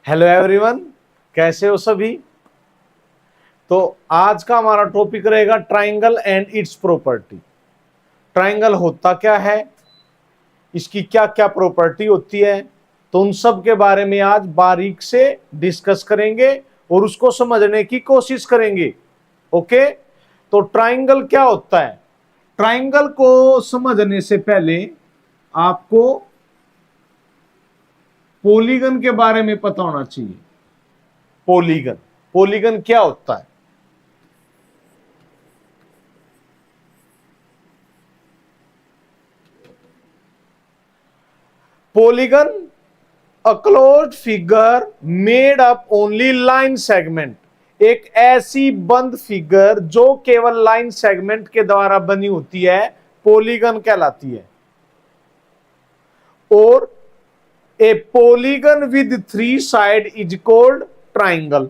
Hello everyone, कैसे हो सभी। तो आज का हमारा टॉपिक रहेगा triangle and it's property. Triangle होता क्या है, इसकी क्या क्या प्रॉपर्टी होती है, तो उन सब के बारे में आज बारीक से डिस्कस करेंगे और उसको समझने की कोशिश करेंगे। ओके, तो ट्राइंगल क्या होता है। ट्राइंगल को समझने से पहले आपको पॉलीगन के बारे में पता होना चाहिए। पॉलीगन, पॉलीगन क्या होता है। Polygon, a closed figure made up only line segment, एक ऐसी बंद फिगर जो केवल लाइन सेगमेंट के द्वारा बनी होती है, पॉलीगन कहलाती है। और ए polygon with three side is called triangle.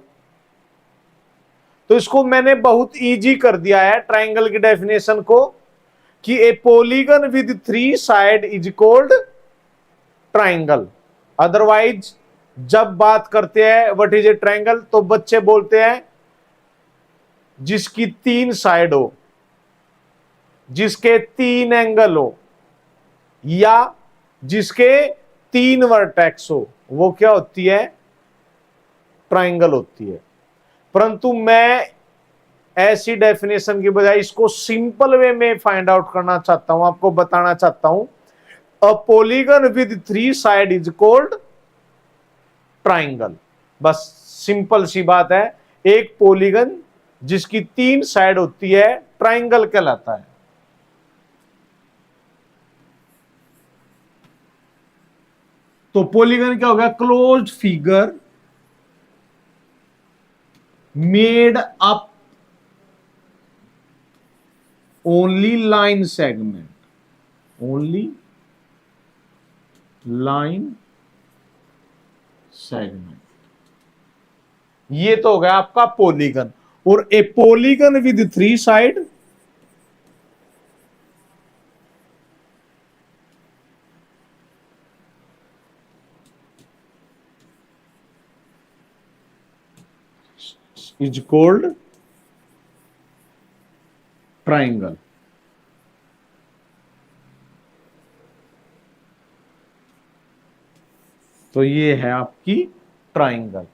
तो इसको मैंने बहुत इजी कर दिया है ट्राइंगल की डेफिनेशन को, कि ए polygon with three side is called triangle. Otherwise जब बात करते हैं व्हाट इज ए ट्राइंगल, तो बच्चे बोलते हैं जिसकी तीन साइड हो, जिसके तीन एंगल हो, या जिसके तीन वर्टेक्स हो, वो क्या होती है, ट्राइंगल होती है। परंतु मैं ऐसी डेफिनेशन की बजाय इसको सिंपल वे में फाइंड आउट करना चाहता हूं, आपको बताना चाहता हूं। A polygon with three side is called triangle. बस सिंपल सी बात है, एक पॉलीगन जिसकी तीन साइड होती है ट्राइंगल कहलाता है। तो पॉलीगन क्या हो गया, closed figure made up only line segment, only line segment, ये तो हो गया आपका पॉलीगन। और ए polygon with three side, is called triangle. तो ये है आपकी ट्राइंगल।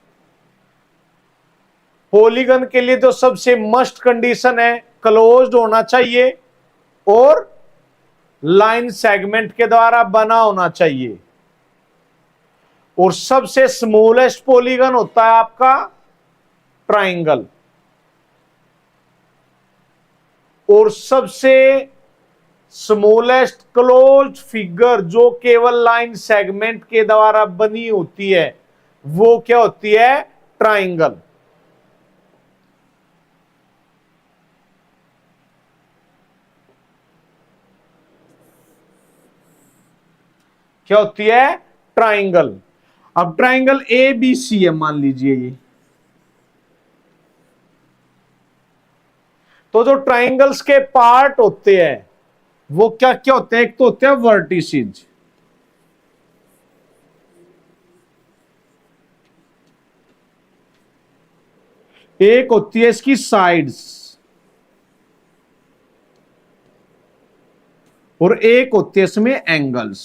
पॉलीगन के लिए तो सबसे मस्ट कंडीशन है क्लोज्ड होना चाहिए और लाइन सेगमेंट के द्वारा बना होना चाहिए। और सबसे स्मॉलेस्ट पॉलीगन होता है आपका ट्राइंगल। और सबसे स्मॉलेस्ट क्लोज फिगर जो केवल लाइन सेगमेंट के द्वारा बनी होती है, वो क्या होती है, ट्राइंगल। क्या होती है, ट्राइंगल। अब ट्राइंगल ए बी सी है, मान लीजिए ये। तो जो ट्राइंगल्स के पार्ट होते हैं वो क्या क्या होते हैं, एक तो होते हैं वर्टिसेज, एक होती है इसकी साइड्स, और एक होती है इसमें एंगल्स।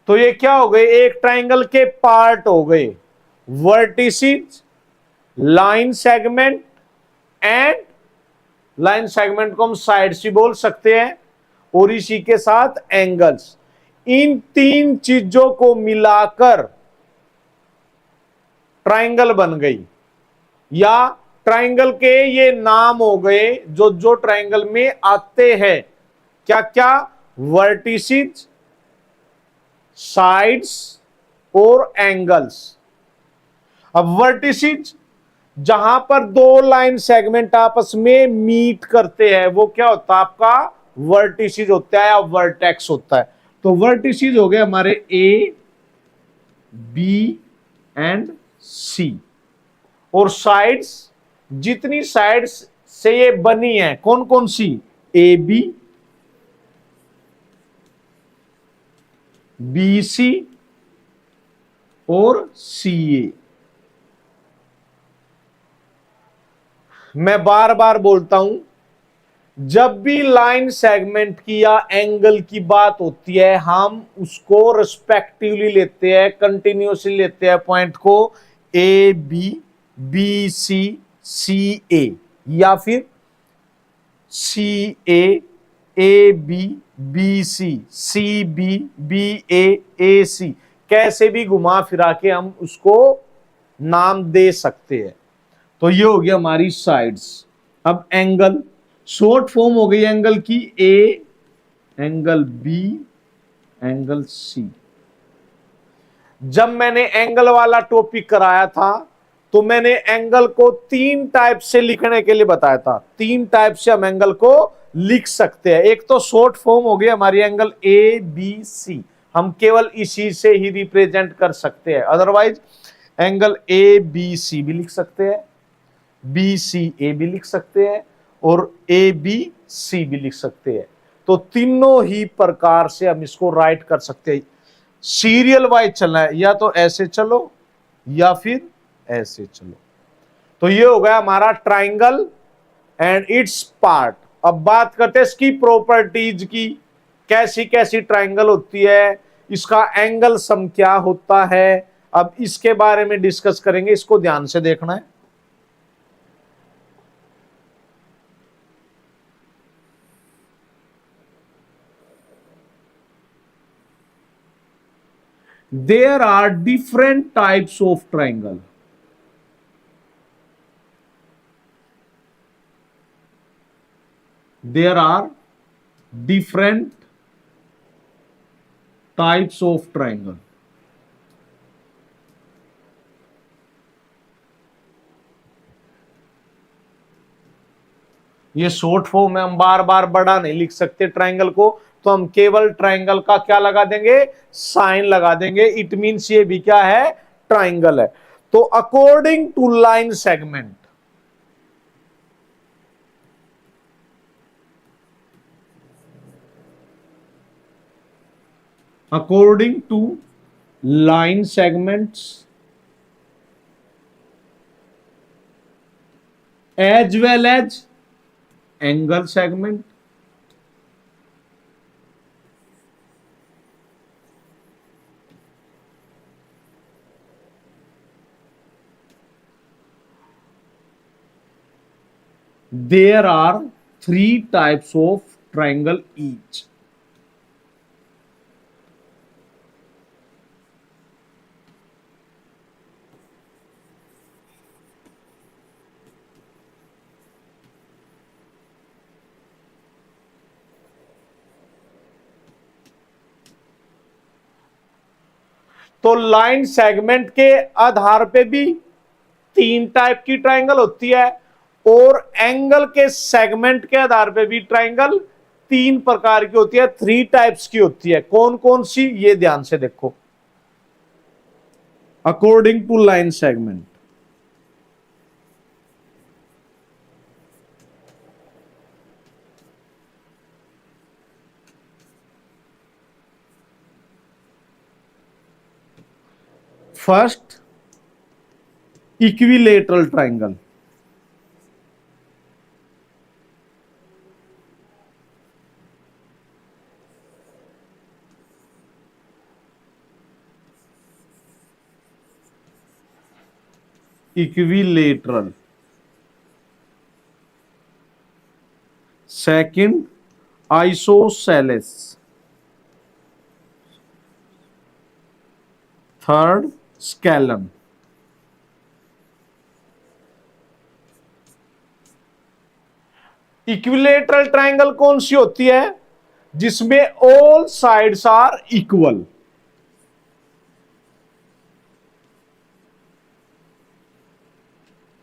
तो ये क्या हो गए, एक ट्राइंगल के पार्ट हो गए, vertices, line segment and, line segment को हम साइड्स भी बोल सकते हैं, और इसी के साथ एंगल्स। इन तीन चीजों को मिलाकर ट्राइंगल बन गई, या ट्राइंगल के ये नाम हो गए जो जो ट्राइंगल में आते हैं। क्या क्या, वर्टिसेज, साइड्स और एंगल्स। अब वर्टिसेज, जहां पर दो लाइन सेगमेंट आपस में मीट करते हैं, वो क्या होता है आपका, वर्टिसेज होता है या वर्टेक्स होता है। तो वर्टिसेज हो गए हमारे ए बी एंड सी। और साइड्स, जितनी साइड्स से ये बनी है, कौन कौन सी, ए बी, बी सी और सी ए। मैं बार बार बोलता हूं, जब भी लाइन सेगमेंट की या एंगल की बात होती है, हम उसको रिस्पेक्टिवली लेते हैं, कंटिन्यूसली लेते हैं पॉइंट को, ए B, B C, C A, या फिर C A B, B C B, B A C, कैसे भी घुमा फिरा के हम उसको नाम दे सकते हैं। तो ये हो गया हमारी साइड्स। अब एंगल, शॉर्ट फॉर्म हो गई एंगल की, ए, एंगल बी, एंगल सी। जब मैंने एंगल वाला टॉपिक कराया था तो मैंने एंगल को तीन टाइप से लिखने के लिए बताया था। तीन टाइप से हम एंगल को लिख सकते हैं। एक तो शॉर्ट फॉर्म हो गई हमारी एंगल ए बी सी, हम केवल इसी से ही रिप्रेजेंट कर सकते हैं। Otherwise angle A B C भी लिख सकते हैं, बी सी ए भी लिख सकते हैं, और ए बी सी भी लिख सकते हैं। तो तीनों ही प्रकार से हम इसको राइट कर सकते हैं। सीरियल वाइज चलना है, या तो ऐसे चलो या फिर ऐसे चलो। तो ये हो गया हमारा ट्राइंगल एंड इट्स पार्ट। अब बात करते हैं इसकी प्रॉपर्टीज की, कैसी कैसी ट्राइंगल होती है, इसका एंगल सम क्या होता है। अब इसके बारे में डिस्कस करेंगे, इसको ध्यान से देखना है। There are different types of triangle. There are different types of triangle. ये शॉर्ट फॉर्म है, हम बार बार बड़ा नहीं लिख सकते ट्राइंगल को, तो हम केवल ट्राइंगल का क्या लगा देंगे, साइन लगा देंगे। इट मींस ये भी क्या है, ट्राइंगल है। तो according to line segment, according to line segments as well as angle segment, there are three types of triangle each. तो लाइन सेगमेंट के आधार पे भी तीन टाइप की ट्राइंगल होती है, और एंगल के सेगमेंट के आधार पे भी ट्राइंगल तीन प्रकार की होती है, थ्री टाइप्स की होती है। कौन कौन सी, ये ध्यान से देखो। According to line segment, first equilateral triangle, equilateral. Second isosceles, third scalene. Equilateral triangle कौन सी होती है, जिसमें all sides are equal.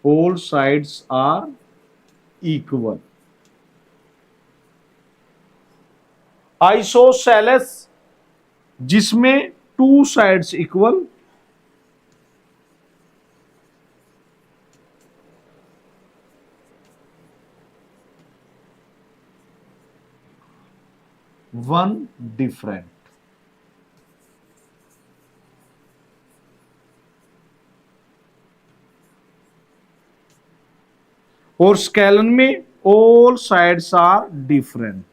All sides are equal. Isosceles, जिसमें two sides equal. One different. और स्केलन में ऑल साइड्स आर डिफरेंट।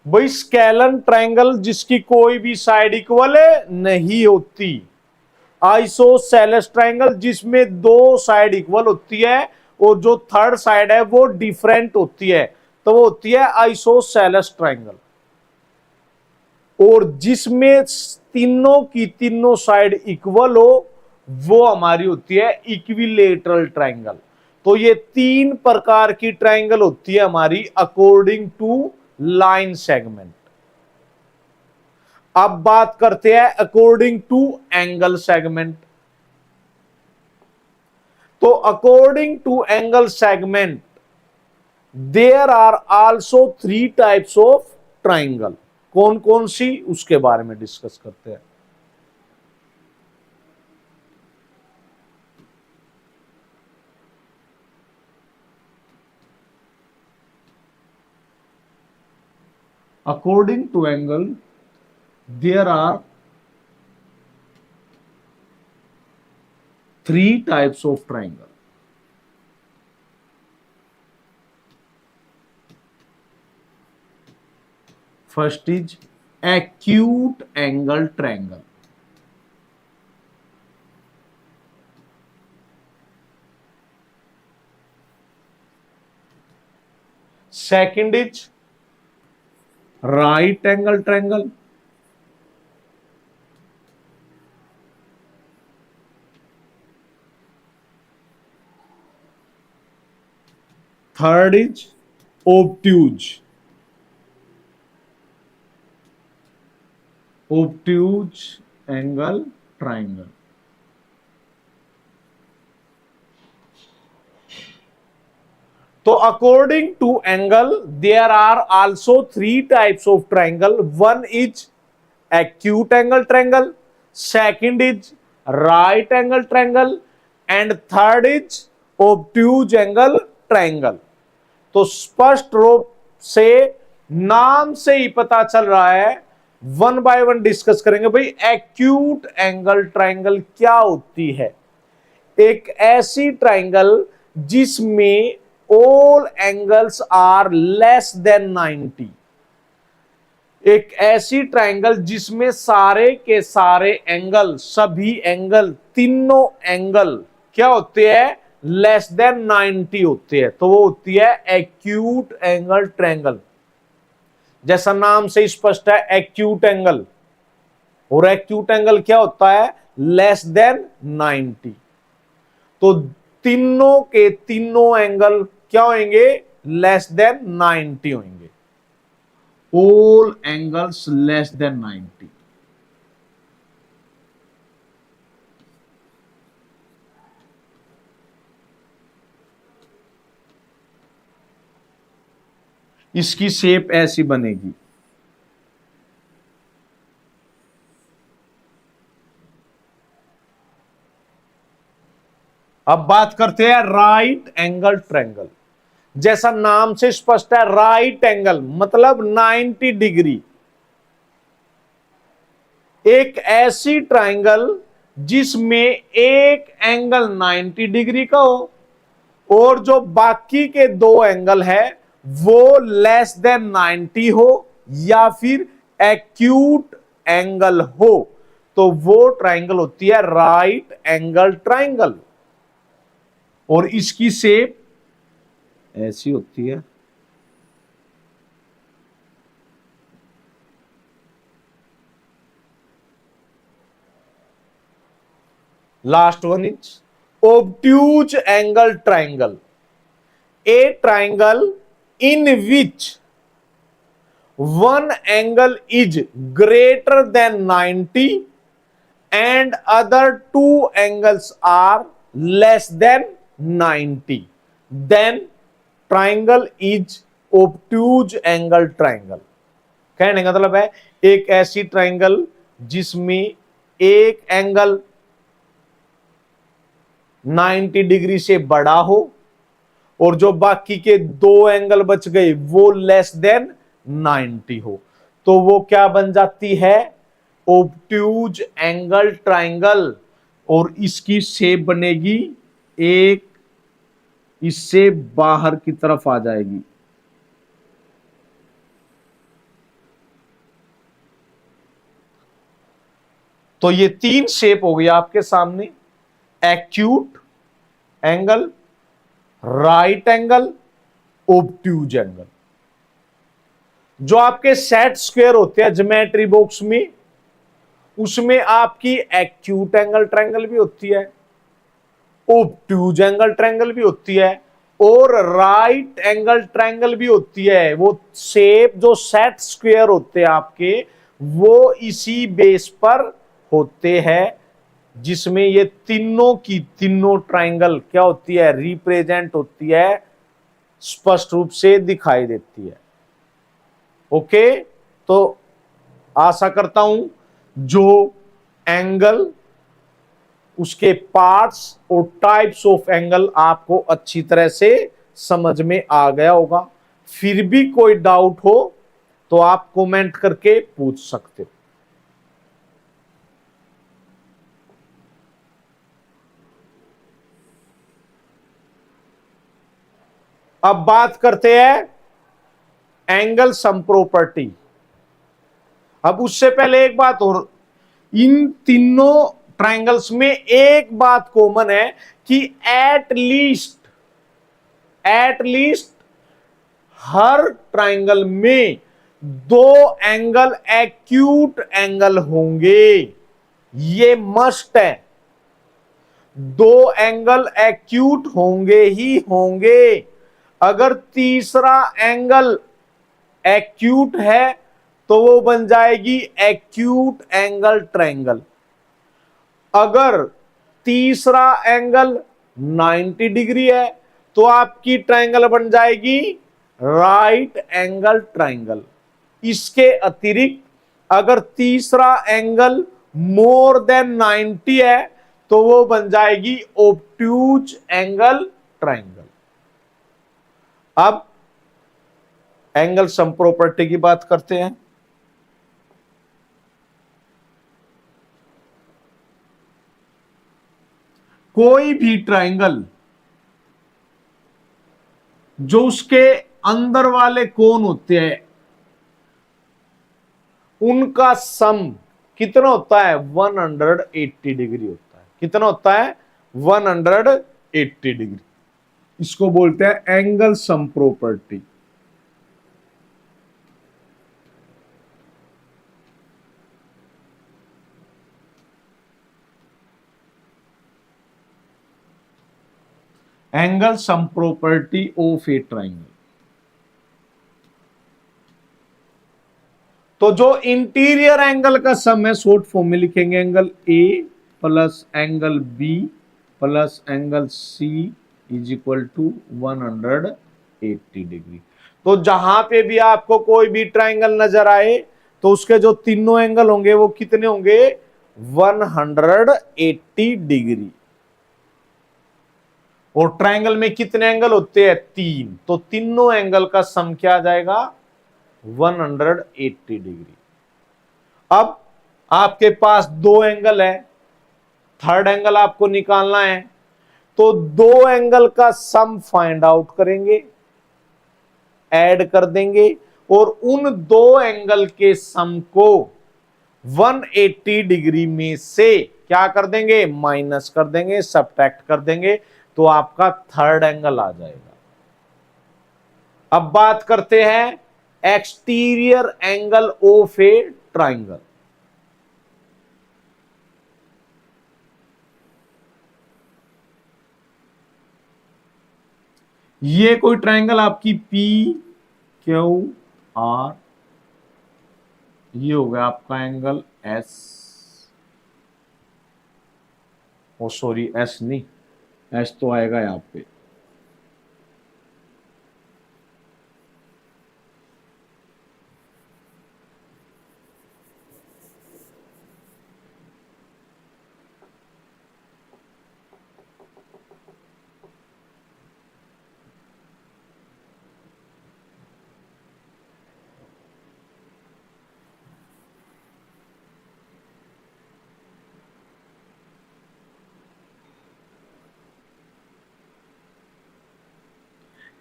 भाई scalene triangle जिसकी कोई भी साइड इक्वल नहीं होती, आइसोसेलेस ट्रायंगल जिसमें दो साइड इक्वल होती है और जो थर्ड साइड है वो डिफरेंट होती है, तो वो होती है आइसोसेलेस ट्रायंगल। और जिसमें तीनों की तीनों साइड इक्वल हो वो हमारी होती है इक्विलेटरल ट्रायंगल। तो ये तीन प्रकार की ट्रायंगल होती है हमारी अकॉर्डिंग टू लाइन सेगमेंट। अब बात करते हैं अकॉर्डिंग टू एंगल सेगमेंट। तो according to angle segment there are also three types of triangle. कौन कौन सी, उसके बारे में डिस्कस करते हैं। According to angle there are three types of triangle. First is acute angle triangle, second is right angle triangle, third is obtuse angle triangle। तो according to angle there are also three types of triangle. One is acute angle triangle, second is right angle triangle and third is obtuse angle triangle। तो स्पष्ट रूप से नाम से ही पता चल रहा है, वन बाय वन डिस्कस करेंगे भाई एक्यूट एंगल ट्राइंगल क्या होती है। एक ऐसी ट्राइंगल जिसमें all angles are less than 90। एक ऐसी ट्राइंगल जिसमें सारे के सारे एंगल, सभी एंगल, तीनों एंगल क्या होते हैं, लेस देन 90 होते हैं, तो वो होती है एक्यूट एंगल ट्रायंगल। जैसा नाम से स्पष्ट है एक्यूट एंगल, और एक्यूट एंगल क्या होता है, लेस देन 90। तो तीनों के तीनों एंगल क्या होंगे, लेस देन 90 होंगे। All angles less than 90। इसकी शेप ऐसी बनेगी। अब बात करते हैं राइट एंगल ट्रायंगल। जैसा नाम से स्पष्ट है, राइट एंगल मतलब 90 डिग्री। एक ऐसी ट्रायंगल जिसमें एक एंगल 90 डिग्री का हो और जो बाकी के दो एंगल है वो लेस देन 90 हो या फिर एक्यूट एंगल हो, तो वो ट्रायंगल होती है राइट एंगल ट्रायंगल। और इसकी शेप ऐसी होती है। Last one is obtuse angle triangle, a triangle in which one angle is greater than 90 and other two angles are less than 90, then triangle is obtuse angle triangle। कहने का मतलब है एक ऐसी ट्राइंगल जिसमें एक एंगल 90 डिग्री से बड़ा हो और जो बाकी के दो एंगल बच गए वो लेस देन 90 हो, तो वो क्या बन जाती है, ऑब्ट्यूज एंगल ट्राइंगल। और इसकी शेप बनेगी एक, इससे बाहर की तरफ आ जाएगी। तो ये तीन शेप हो गई आपके सामने, acute angle, right angle, obtuse angle. जो आपके सेट स्क्वायर होते हैं ज्योमेट्री बॉक्स में, उसमें आपकी एक्यूट एंगल ट्रायंगल भी होती है, ऑब्ट्यूज एंगल ट्रायंगल भी होती है, और राइट एंगल ट्रायंगल भी होती है। वो शेप जो सेट स्क्वायर होते हैं आपके, वो इसी बेस पर होते हैं, जिसमें ये तीनों की तीनों ट्रायंगल क्या होती है, रिप्रेजेंट होती है, स्पष्ट रूप से दिखाई देती है। ओके, तो आशा करता हूं जो एंगल, उसके पार्ट्स और टाइप्स ऑफ एंगल आपको अच्छी तरह से समझ में आ गया होगा। फिर भी कोई डाउट हो तो आप कमेंट करके पूछ सकते हो। अब बात करते हैं एंगल सम प्रॉपर्टी। अब उससे पहले एक बात और, इन तीनों ट्रायंगल्स में एक बात कॉमन है कि एट लीस्ट हर ट्रायंगल में दो एंगल एक्यूट एंगल होंगे, ये मस्ट है। दो एंगल एक्यूट होंगे ही होंगे। अगर तीसरा एंगल एक्यूट है तो वो बन जाएगी एक्यूट एंगल ट्रायंगल। अगर तीसरा एंगल 90 डिग्री है तो आपकी ट्रायंगल बन जाएगी राइट एंगल ट्रायंगल। इसके अतिरिक्त अगर तीसरा एंगल मोर देन 90 है तो वो बन जाएगी ऑब्ट्यूज एंगल ट्रायंगल। अब एंगल सम प्रॉपर्टी की बात करते हैं। कोई भी ट्रायंगल जो उसके अंदर वाले कोण होते हैं, उनका सम कितना होता है, 180 डिग्री होता है। कितना होता है, 180 डिग्री। इसको बोलते हैं angle sum property. Angle sum property of A triangle. तो जो इंटीरियर एंगल का सम है, शॉर्ट फॉर्म में लिखेंगे angle A plus angle B plus angle C is equal to 180 degree. तो जहां पे भी आपको कोई भी ट्रायंगल नजर आए तो उसके जो तीनों एंगल होंगे वो कितने होंगे, 180 डिग्री। और ट्रायंगल में कितने एंगल होते हैं, तीन, तो तीनों एंगल का सम क्या आ जाएगा, 180 डिग्री। अब आपके पास दो एंगल है, थर्ड एंगल आपको निकालना है, तो दो एंगल का सम फाइंड आउट करेंगे, ऐड कर देंगे, और उन दो एंगल के सम को 180 डिग्री में से क्या कर देंगे, माइनस कर देंगे, सब्ट्रैक्ट कर देंगे, तो आपका थर्ड एंगल आ जाएगा। अब बात करते हैं exterior angle of A triangle. ये कोई ट्रायंगल आपकी पी क्यू आर, ये हो गया आपका एंगल एस, ओ सॉरी एस नहीं, एस तो आएगा यहां पे,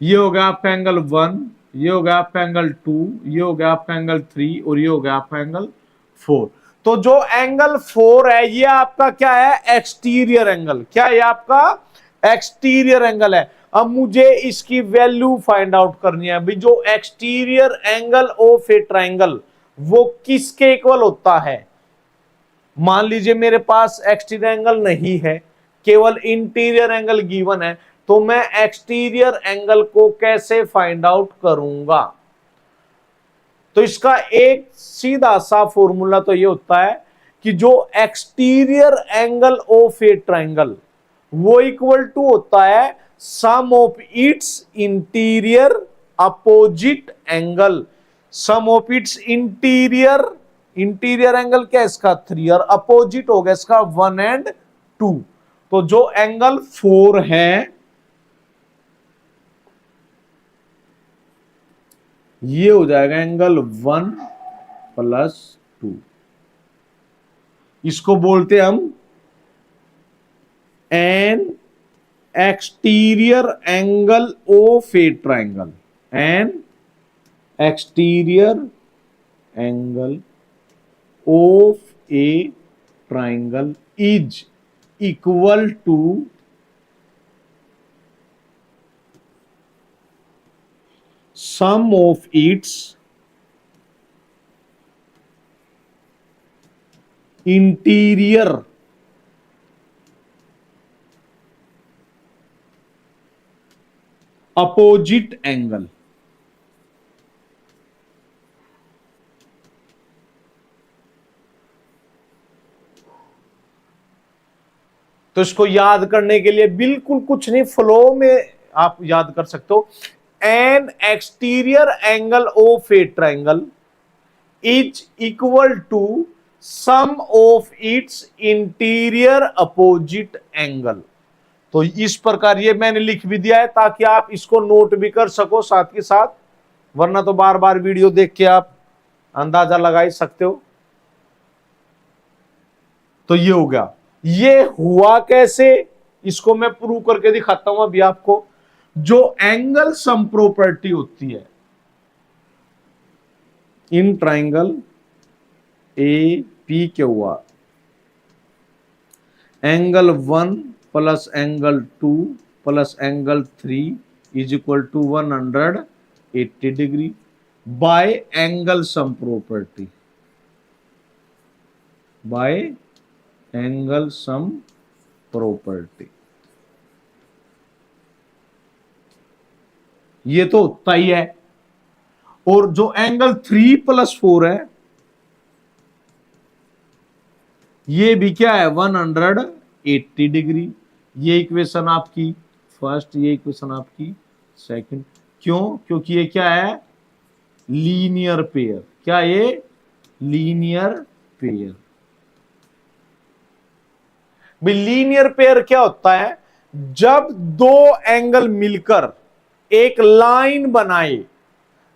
ये हो गया आपका एंगल 1, ये हो गया आपका एंगल 2, ये हो गया आपका एंगल 3 और ये हो गया आपका एंगल 4। तो जो एंगल 4 है ये आपका क्या है, एक्सटीरियर एंगल। क्या है आपका, एक्सटीरियर एंगल है। अब मुझे इसकी वैल्यू फाइंड आउट करनी है। भाई जो exterior angle of a triangle वो किसके इक्वल होता है। मान लीजिए मेरे पास एक्सटीरियर एंगल नहीं है, केवल इंटीरियर एंगल गिवन है, तो मैं एक्सटीरियर एंगल को कैसे फाइंड आउट करूंगा। तो इसका एक सीधा सा फॉर्मूला तो ये होता है कि जो exterior angle of a triangle वो इक्वल टू होता है sum of its interior opposite angle. Sum of its interior, interior angle क्या है इसका 3 और अपोजिट हो गया इसका 1 एंड 2। तो जो एंगल 4 है ये हो जाएगा एंगल 1 प्लस 2। इसको बोलते हम an exterior angle of a triangle. An exterior angle of a triangle is equal to sum of its interior opposite angle। तो इसको याद करने के लिए बिल्कुल कुछ नहीं, फ्लो में आप याद कर सकते हो। An exterior angle of a triangle is equal to sum of its interior opposite angle. तो इस प्रकार ये मैंने लिख भी दिया है ताकि आप इसको नोट भी कर सको साथ के साथ, वरना तो बार बार वीडियो देख के आप अंदाजा लगा ही सकते हो। तो ये हो गया। ये हुआ कैसे, इसको मैं प्रूव करके दिखाता हूं अभी आपको। जो एंगल सम प्रॉपर्टी होती है in triangle a P Q R, angle 1 plus angle 2 plus angle 3 is equal to 180 degree by angle sum property, by angle sum property. ये तो होता ही है। और जो एंगल 3 प्लस 4 है ये भी क्या है 180 डिग्री। ये इक्वेशन आपकी फर्स्ट, ये इक्वेशन आपकी सेकंड। क्यों, क्योंकि ये क्या है लीनियर पेयर। क्या ये लीनियर पेयर। भाई लीनियर पेयर क्या होता है, जब दो एंगल मिलकर एक लाइन बनाए,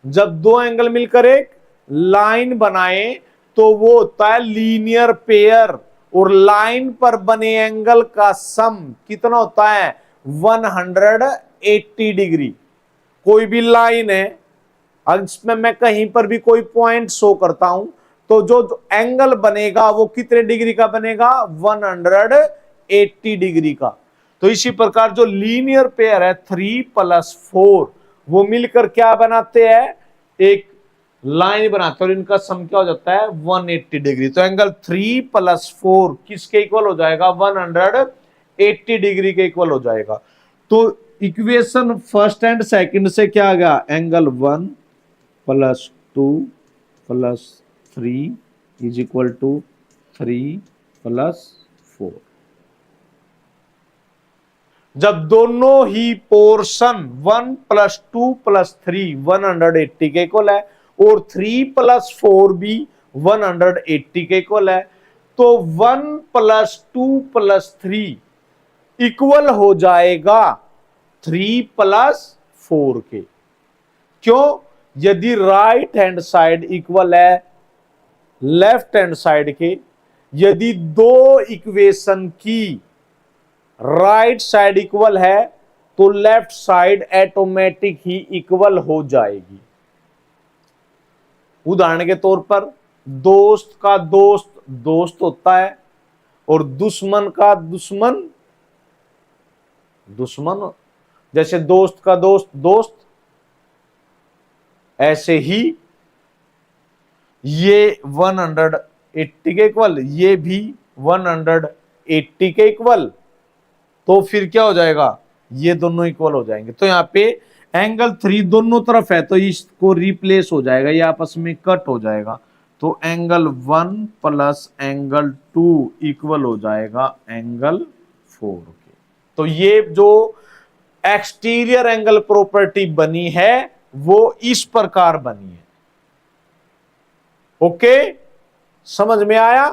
जब दो एंगल मिलकर एक लाइन बनाए तो वो होता है लीनियर पेयर। और लाइन पर बने एंगल का सम कितना होता है 180 डिग्री। कोई भी लाइन है, अगर इसमें मैं कहीं पर भी कोई पॉइंट शो करता हूं तो जो एंगल बनेगा वो कितने डिग्री का बनेगा 180 डिग्री का। तो इसी प्रकार जो लीनियर पेयर है 3 प्लस 4 वो मिलकर क्या बनाते हैं, एक लाइन बनाते हैं और इनका सम क्या हो जाता है 180 डिग्री। तो एंगल 3 प्लस 4 किसके इक्वल हो जाएगा 180 डिग्री के इक्वल हो जाएगा। तो इक्वेशन फर्स्ट एंड सेकंड से क्या आ गया, angle 1 plus 2 plus 3 is equal to 3 plus 4। जब दोनों ही पोर्शन 1 प्लस 2 प्लस 3 180 के इक्वल है और 3 प्लस 4 भी 180 के इक्वल है, तो 1 प्लस 2 प्लस 3 इक्वल हो जाएगा 3 प्लस 4 के। क्यों, यदि राइट हैंड साइड इक्वल है लेफ्ट हैंड साइड के, यदि दो इक्वेशन की राइट साइड इक्वल है तो लेफ्ट साइड ऑटोमेटिक ही इक्वल हो जाएगी। उदाहरण के तौर पर दोस्त का दोस्त दोस्त होता है और दुश्मन का दुश्मन दुश्मन, जैसे दोस्त का दोस्त दोस्त, ऐसे ही ये 180 के इक्वल, ये भी 180 के इक्वल, तो फिर क्या हो जाएगा, ये दोनों इक्वल हो जाएंगे। तो यहाँ पे एंगल 3 दोनों तरफ है तो इसको रिप्लेस हो जाएगा, ये आपस में कट हो जाएगा। तो एंगल 1 प्लस एंगल 2 इक्वल हो जाएगा एंगल 4 के। तो ये जो एक्सटीरियर एंगल प्रॉपर्टी बनी है वो इस प्रकार बनी है। ओके, समझ में आया?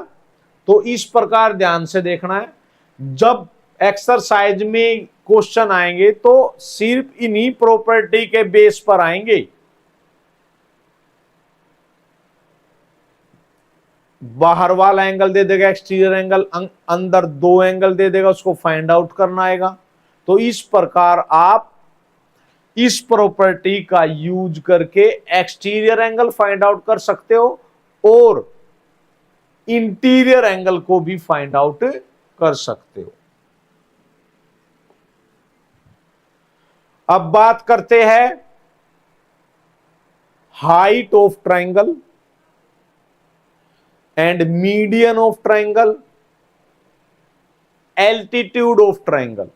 तो इस प्रकार ध्यान से देखना है, जब एक्सरसाइज में क्वेश्चन आएंगे तो सिर्फ इन्हीं प्रॉपर्टी के बेस पर आएंगे। बाहर वाला एंगल दे देगा एक्सटीरियर एंगल, अंदर 2 एंगल दे देगा, उसको फाइंड आउट करना आएगा। तो इस प्रकार आप इस प्रॉपर्टी का यूज करके एक्सटीरियर एंगल फाइंड आउट कर सकते हो और इंटीरियर एंगल को भी फाइंड आउट कर सकते हो। अब बात करते हैं height of triangle and median of triangle, altitude of triangle.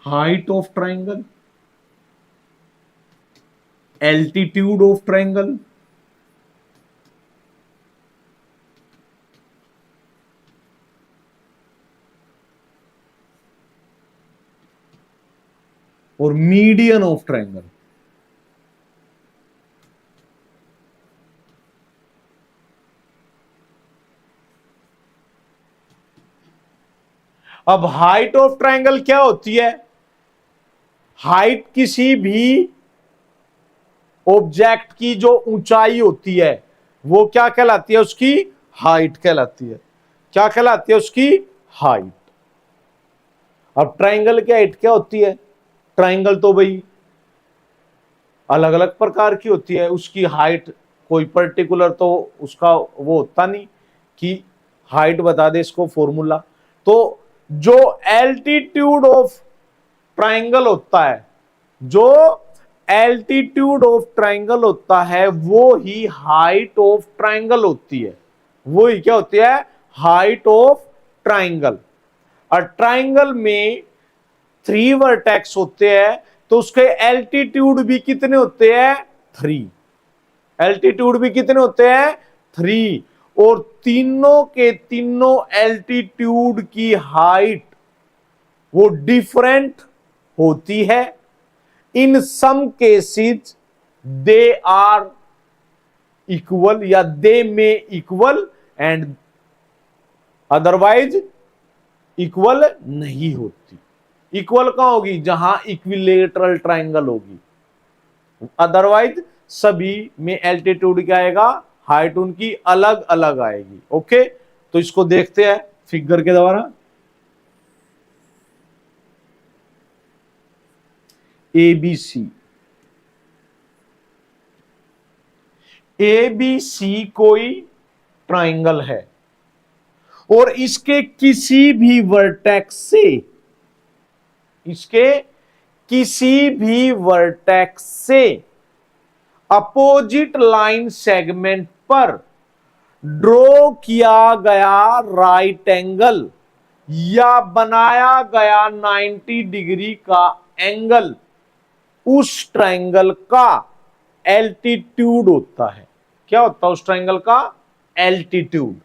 Height of triangle, altitude of triangle, और मीडियन ऑफ ट्राइंगल। अब हाइट ऑफ ट्राइंगल क्या होती है? हाइट किसी भी ऑब्जेक्ट की जो ऊंचाई होती है वो क्या कहलाती है? उसकी हाइट कहलाती है। क्या कहलाती है? उसकी हाइट। अब ट्राइंगल की हाइट क्या होती है? ट्राइंगल तो भाई अलग अलग प्रकार की होती है, उसकी हाइट कोई पर्टिकुलर तो उसका वो होता नहीं कि हाइट बता दे इसको फॉर्मूला। तो जो एल्टीट्यूड ऑफ ट्राइंगल होता है, जो एल्टीट्यूड ऑफ ट्राइंगल होता है वो ही हाइट ऑफ ट्राइंगल होती है। वो ही क्या होती है? Height of triangle. और ट्राइंगल में 3 वर्टेक्स होते हैं तो उसके एल्टीट्यूड भी कितने होते हैं? 3। एल्टीट्यूड भी कितने होते हैं? 3। और तीनों के तीनों एल्टीट्यूड की हाइट वो डिफरेंट होती है। In some cases they are equal या दे में इक्वल एंड अदरवाइज इक्वल नहीं होती। इक्वल कहां होगी? जहां इक्विलेटरल ट्राइंगल होगी, अदरवाइज सभी में एल्टीट्यूड क्या आएगा? हाइट उनकी अलग अलग आएगी। ओके, तो इसको देखते हैं फिगर के द्वारा। एबीसी, एबीसी कोई ट्राइंगल है और इसके किसी भी वर्टेक्स से, इसके किसी भी वर्टेक्स से अपोजिट लाइन सेगमेंट पर ड्रॉ किया गया राइट एंगल या बनाया गया 90 डिग्री का एंगल उस ट्राइंगल का एल्टीट्यूड होता है। क्या होता है उस ट्राइंगल का? एल्टीट्यूड।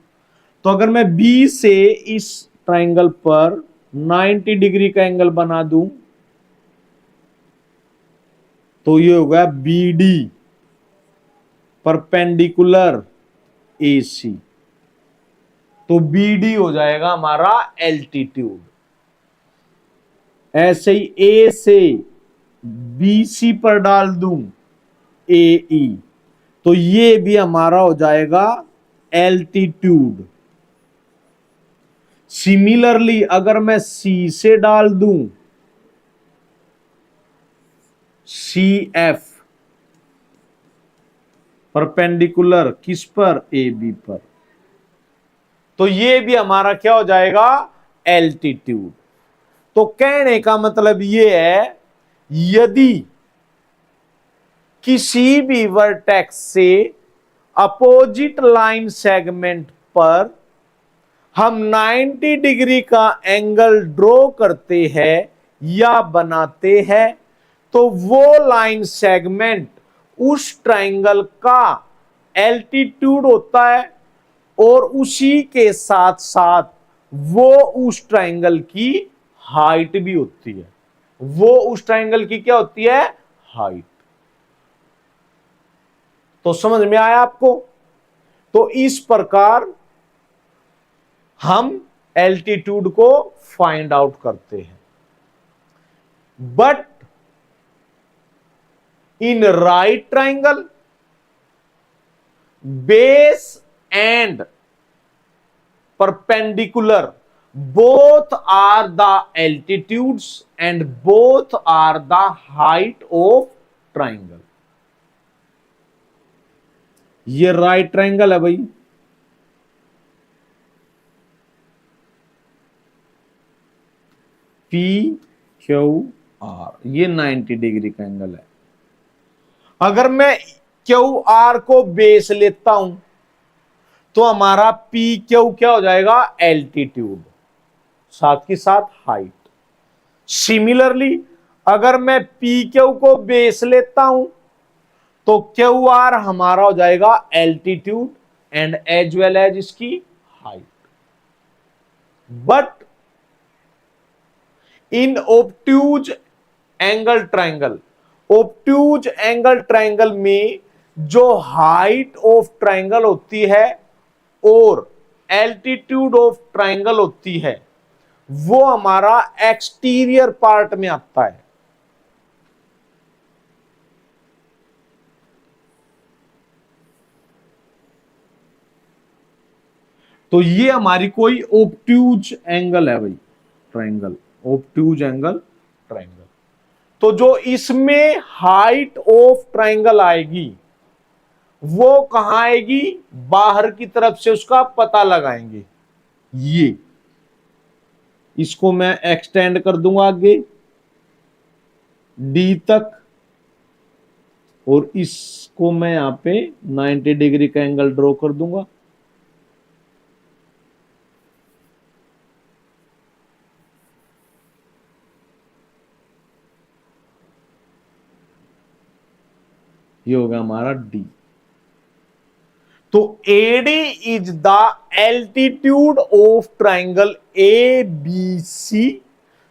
तो अगर मैं बी से इस ट्राइंगल पर 90 डिग्री का एंगल बना दूं तो ये होगा बी डी परपेंडिकुलर ए सी। तो बी डी हो जाएगा हमारा एल्टीट्यूड। ऐसे ही ए से BC पर डाल दूं AE, तो ये भी हमारा हो जाएगा एल्टीट्यूड। सिमिलरली अगर मैं C से डाल दूं CF, परपेंडिकुलर किस पर, AB पर, तो ये भी हमारा क्या हो जाएगा, एल्टीट्यूड। तो कहने का मतलब ये है, यदि किसी भी वर्टेक्स से अपोजिट लाइन सेगमेंट पर हम 90 डिग्री का एंगल ड्रॉ करते हैं या बनाते हैं, तो वो लाइन सेगमेंट उस ट्रायंगल का एल्टीट्यूड होता है और उसी के साथ साथ वो उस ट्रायंगल की हाइट भी होती है। वो उस ट्रायंगल की क्या होती है, हाइट। तो समझ में आया आपको? तो इस प्रकार हम एल्टीट्यूड को फाइंड आउट करते हैं। But in right triangle base and perpendicular both are the altitudes and both are the height of triangle। ये राइट ट्रायंगल है भाई, PQR, ये 90 डिग्री का एंगल है। अगर मैं QR को बेस लेता हूं तो हमारा PQ क्या हो जाएगा, एल्टीट्यूड, साथ के साथ हाइट। सिमिलरली अगर मैं PQ को बेस लेता हूं तो QR हमारा हो जाएगा altitude and as well as इसकी height. But in obtuse angle triangle, obtuse angle triangle में जो हाइट ऑफ ट्रायंगल होती है और एल्टीट्यूड ऑफ ट्रायंगल होती है, वो हमारा एक्सटीरियर पार्ट में आता है। तो ये हमारी कोई ऑब्ट्यूज एंगल है भाई, ट्रायंगल, ऑब्ट्यूज एंगल ट्रायंगल। तो जो इसमें हाइट ऑफ ट्रायंगल आएगी वो कहां आएगी, बाहर की तरफ से उसका पता लगाएंगे। ये इसको मैं एक्सटेंड कर दूंगा आगे D तक, और इसको मैं यहां पे 90 डिग्री का एंगल ड्रॉ कर दूंगा। ये होगा हमारा D। तो AD is the altitude of triangle ABC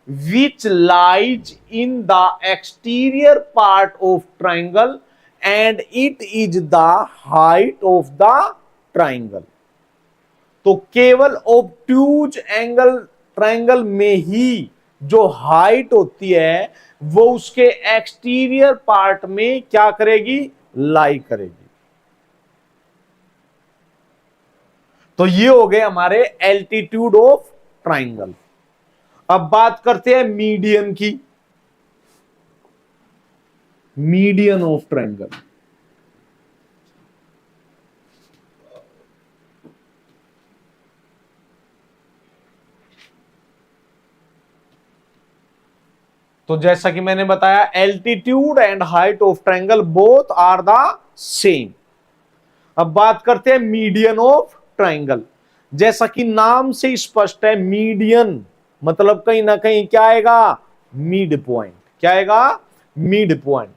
which lies in the exterior part of triangle and it is the height of the triangle। तो केवल ऑब्ट्यूज एंगल ट्रायंगल में ही जो हाइट होती है वो उसके एक्सटीरियर पार्ट में क्या करेगी, लाई करेगी। तो ये हो गए हमारे एल्टीट्यूड ऑफ ट्रायंगल। अब बात करते हैं मीडियन की, मीडियन ऑफ ट्रायंगल। तो जैसा कि मैंने बताया, altitude and height of triangle both are the same. अब बात करते हैं मीडियन ऑफ ट्रायंगल। जैसा कि नाम से स्पष्ट है, मीडियन मतलब कहीं ना कहीं क्या आएगा, मिड पॉइंट। क्या आएगा, मिड पॉइंट।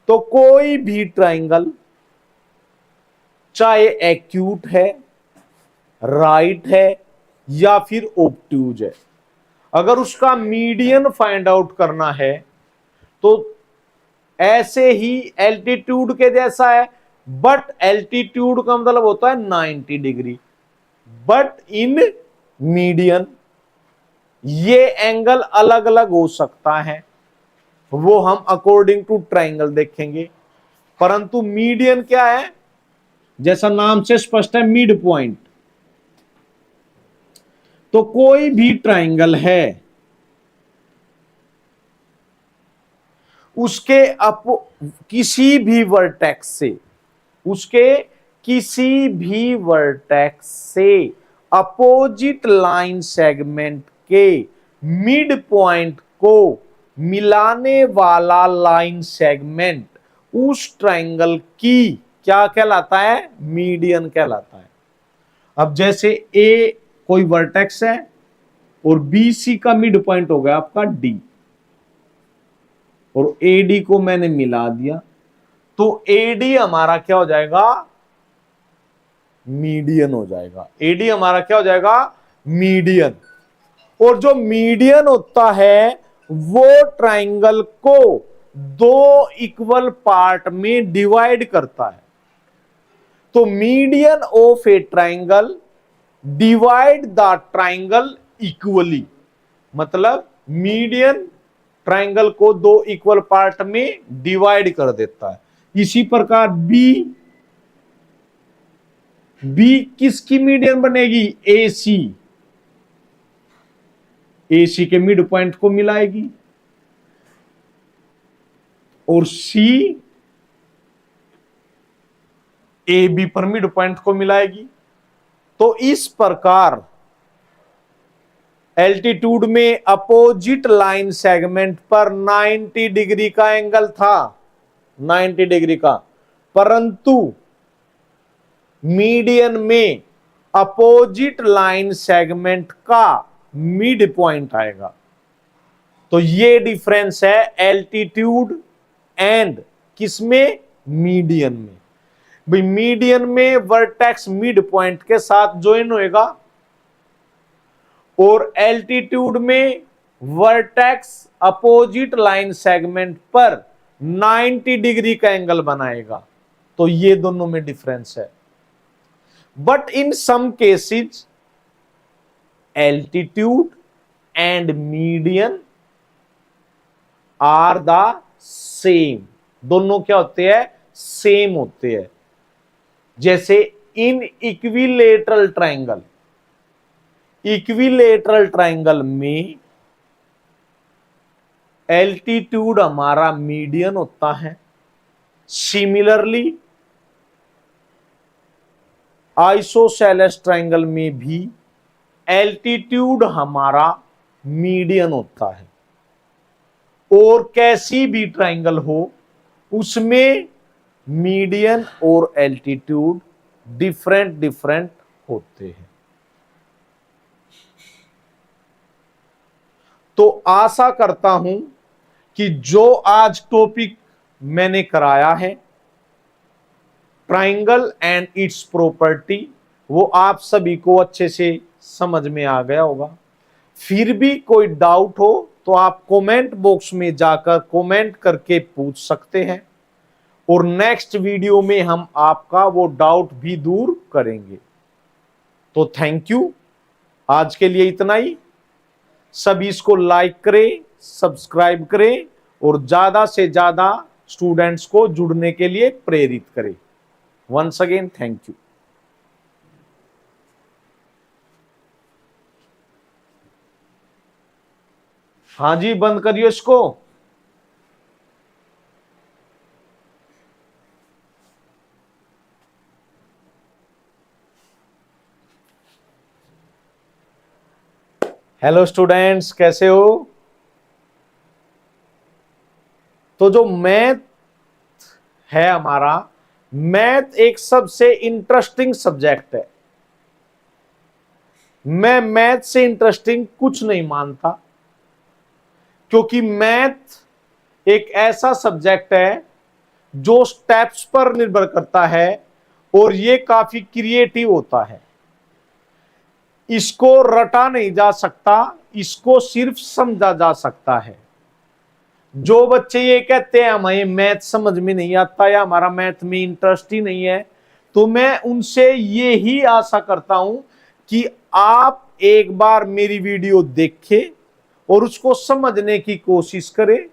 तो कोई भी ट्रायंगल चाहे एक्यूट है, राइट है या फिर ऑब्ट्यूज है, अगर उसका मीडियन फाइंड आउट करना है तो ऐसे ही एल्टीट्यूड के जैसा है, बट एल्टीट्यूड का मतलब होता है 90 डिग्री। बट इन मीडियन ये एंगल अलग अलग हो सकता है। वो हम अकॉर्डिंग टू ट्राइंगल देखेंगे। परंतु मीडियन क्या है, जैसा नाम से स्पष्ट है, मिड पॉइंट। तो कोई भी ट्राइंगल है, उसके किसी भी वर्टेक्स से, उसके किसी भी वर्टेक्स से अपोजिट लाइन सेगमेंट के मिड पॉइंट को मिलाने वाला लाइन सेगमेंट उस ट्राइंगल की क्या कहलाता है, मीडियन कहलाता है। अब जैसे ए कोई वर्टेक्स है और बी सी का मिड पॉइंट हो गया आपका डी, और एडी को मैंने मिला दिया, तो एडी हमारा क्या हो जाएगा, मीडियन हो जाएगा। एडी हमारा क्या हो जाएगा, मीडियन। और जो मीडियन होता है वो ट्राइंगल को दो इक्वल पार्ट में डिवाइड करता है। तो median of a triangle divide the triangle equally, मतलब मीडियन ट्राइंगल को दो इक्वल पार्ट में डिवाइड कर देता है। इसी प्रकार बी किसकी मीडियन बनेगी, एसी के मिड पॉइंट को मिलाएगी, और सी ए बी पर मिड पॉइंट को मिलाएगी। तो इस प्रकार एल्टीट्यूड में अपोजिट लाइन सेगमेंट पर 90 डिग्री का एंगल था, 90 डिग्री का, परंतु मीडियन में अपोजिट लाइन सेगमेंट का मिड पॉइंट आएगा। तो ये डिफरेंस है एल्टीट्यूड एंड किसमें, मीडियन में। भाई मीडियन में वर्टेक्स मिड पॉइंट के साथ ज्वाइन होएगा, और एल्टीट्यूड में वर्टेक्स अपोजिट लाइन सेगमेंट पर 90 डिग्री का एंगल बनाएगा। तो ये दोनों में डिफरेंस है। But in some cases altitude and median are the same, दोनों क्या होते हैं, सेम होते हैं। जैसे इन इक्विलेटरल ट्राइंगल में एल्टीट्यूड हमारा मीडियन होता है। सिमिलरली आइसोसेलेस ट्राइंगल में भी एल्टीट्यूड हमारा मीडियन होता है। और कैसी भी ट्राइंगल हो उसमें मीडियन और एल्टीट्यूड डिफरेंट होते हैं। तो आशा करता हूं कि जो आज टॉपिक मैंने कराया है, ट्राइंगल एंड इट्स प्रॉपर्टी, वो आप सभी को अच्छे से समझ में आ गया होगा। फिर भी कोई डाउट हो तो आप कमेंट बॉक्स में जाकर कमेंट करके पूछ सकते हैं, और नेक्स्ट वीडियो में हम आपका वो डाउट भी दूर करेंगे। तो थैंक यू, आज के लिए इतना ही। सभी इसको लाइक करें, सब्सक्राइब करें, और ज्यादा से ज्यादा स्टूडेंट्स को जुड़ने के लिए प्रेरित करें। Once again thank you. हाँ जी, बंद करिए इसको। हेलो स्टूडेंट्स, कैसे हो? तो जो मैथ है हमारा, मैथ एक सबसे इंटरेस्टिंग सब्जेक्ट है। मैं मैथ से इंटरेस्टिंग कुछ नहीं मानता, क्योंकि मैथ एक ऐसा सब्जेक्ट है जो स्टेप्स पर निर्भर करता है, और ये काफी क्रिएटिव होता है। इसको रटा नहीं जा सकता, इसको सिर्फ समझा जा सकता है। जो बच्चे ये कहते हैं हमें मैथ समझ में नहीं आता या हमारा मैथ में इंटरेस्ट ही नहीं है, तो मैं उनसे ये ही आशा करता हूं कि आप एक बार मेरी वीडियो देखें और उसको समझने की कोशिश करें,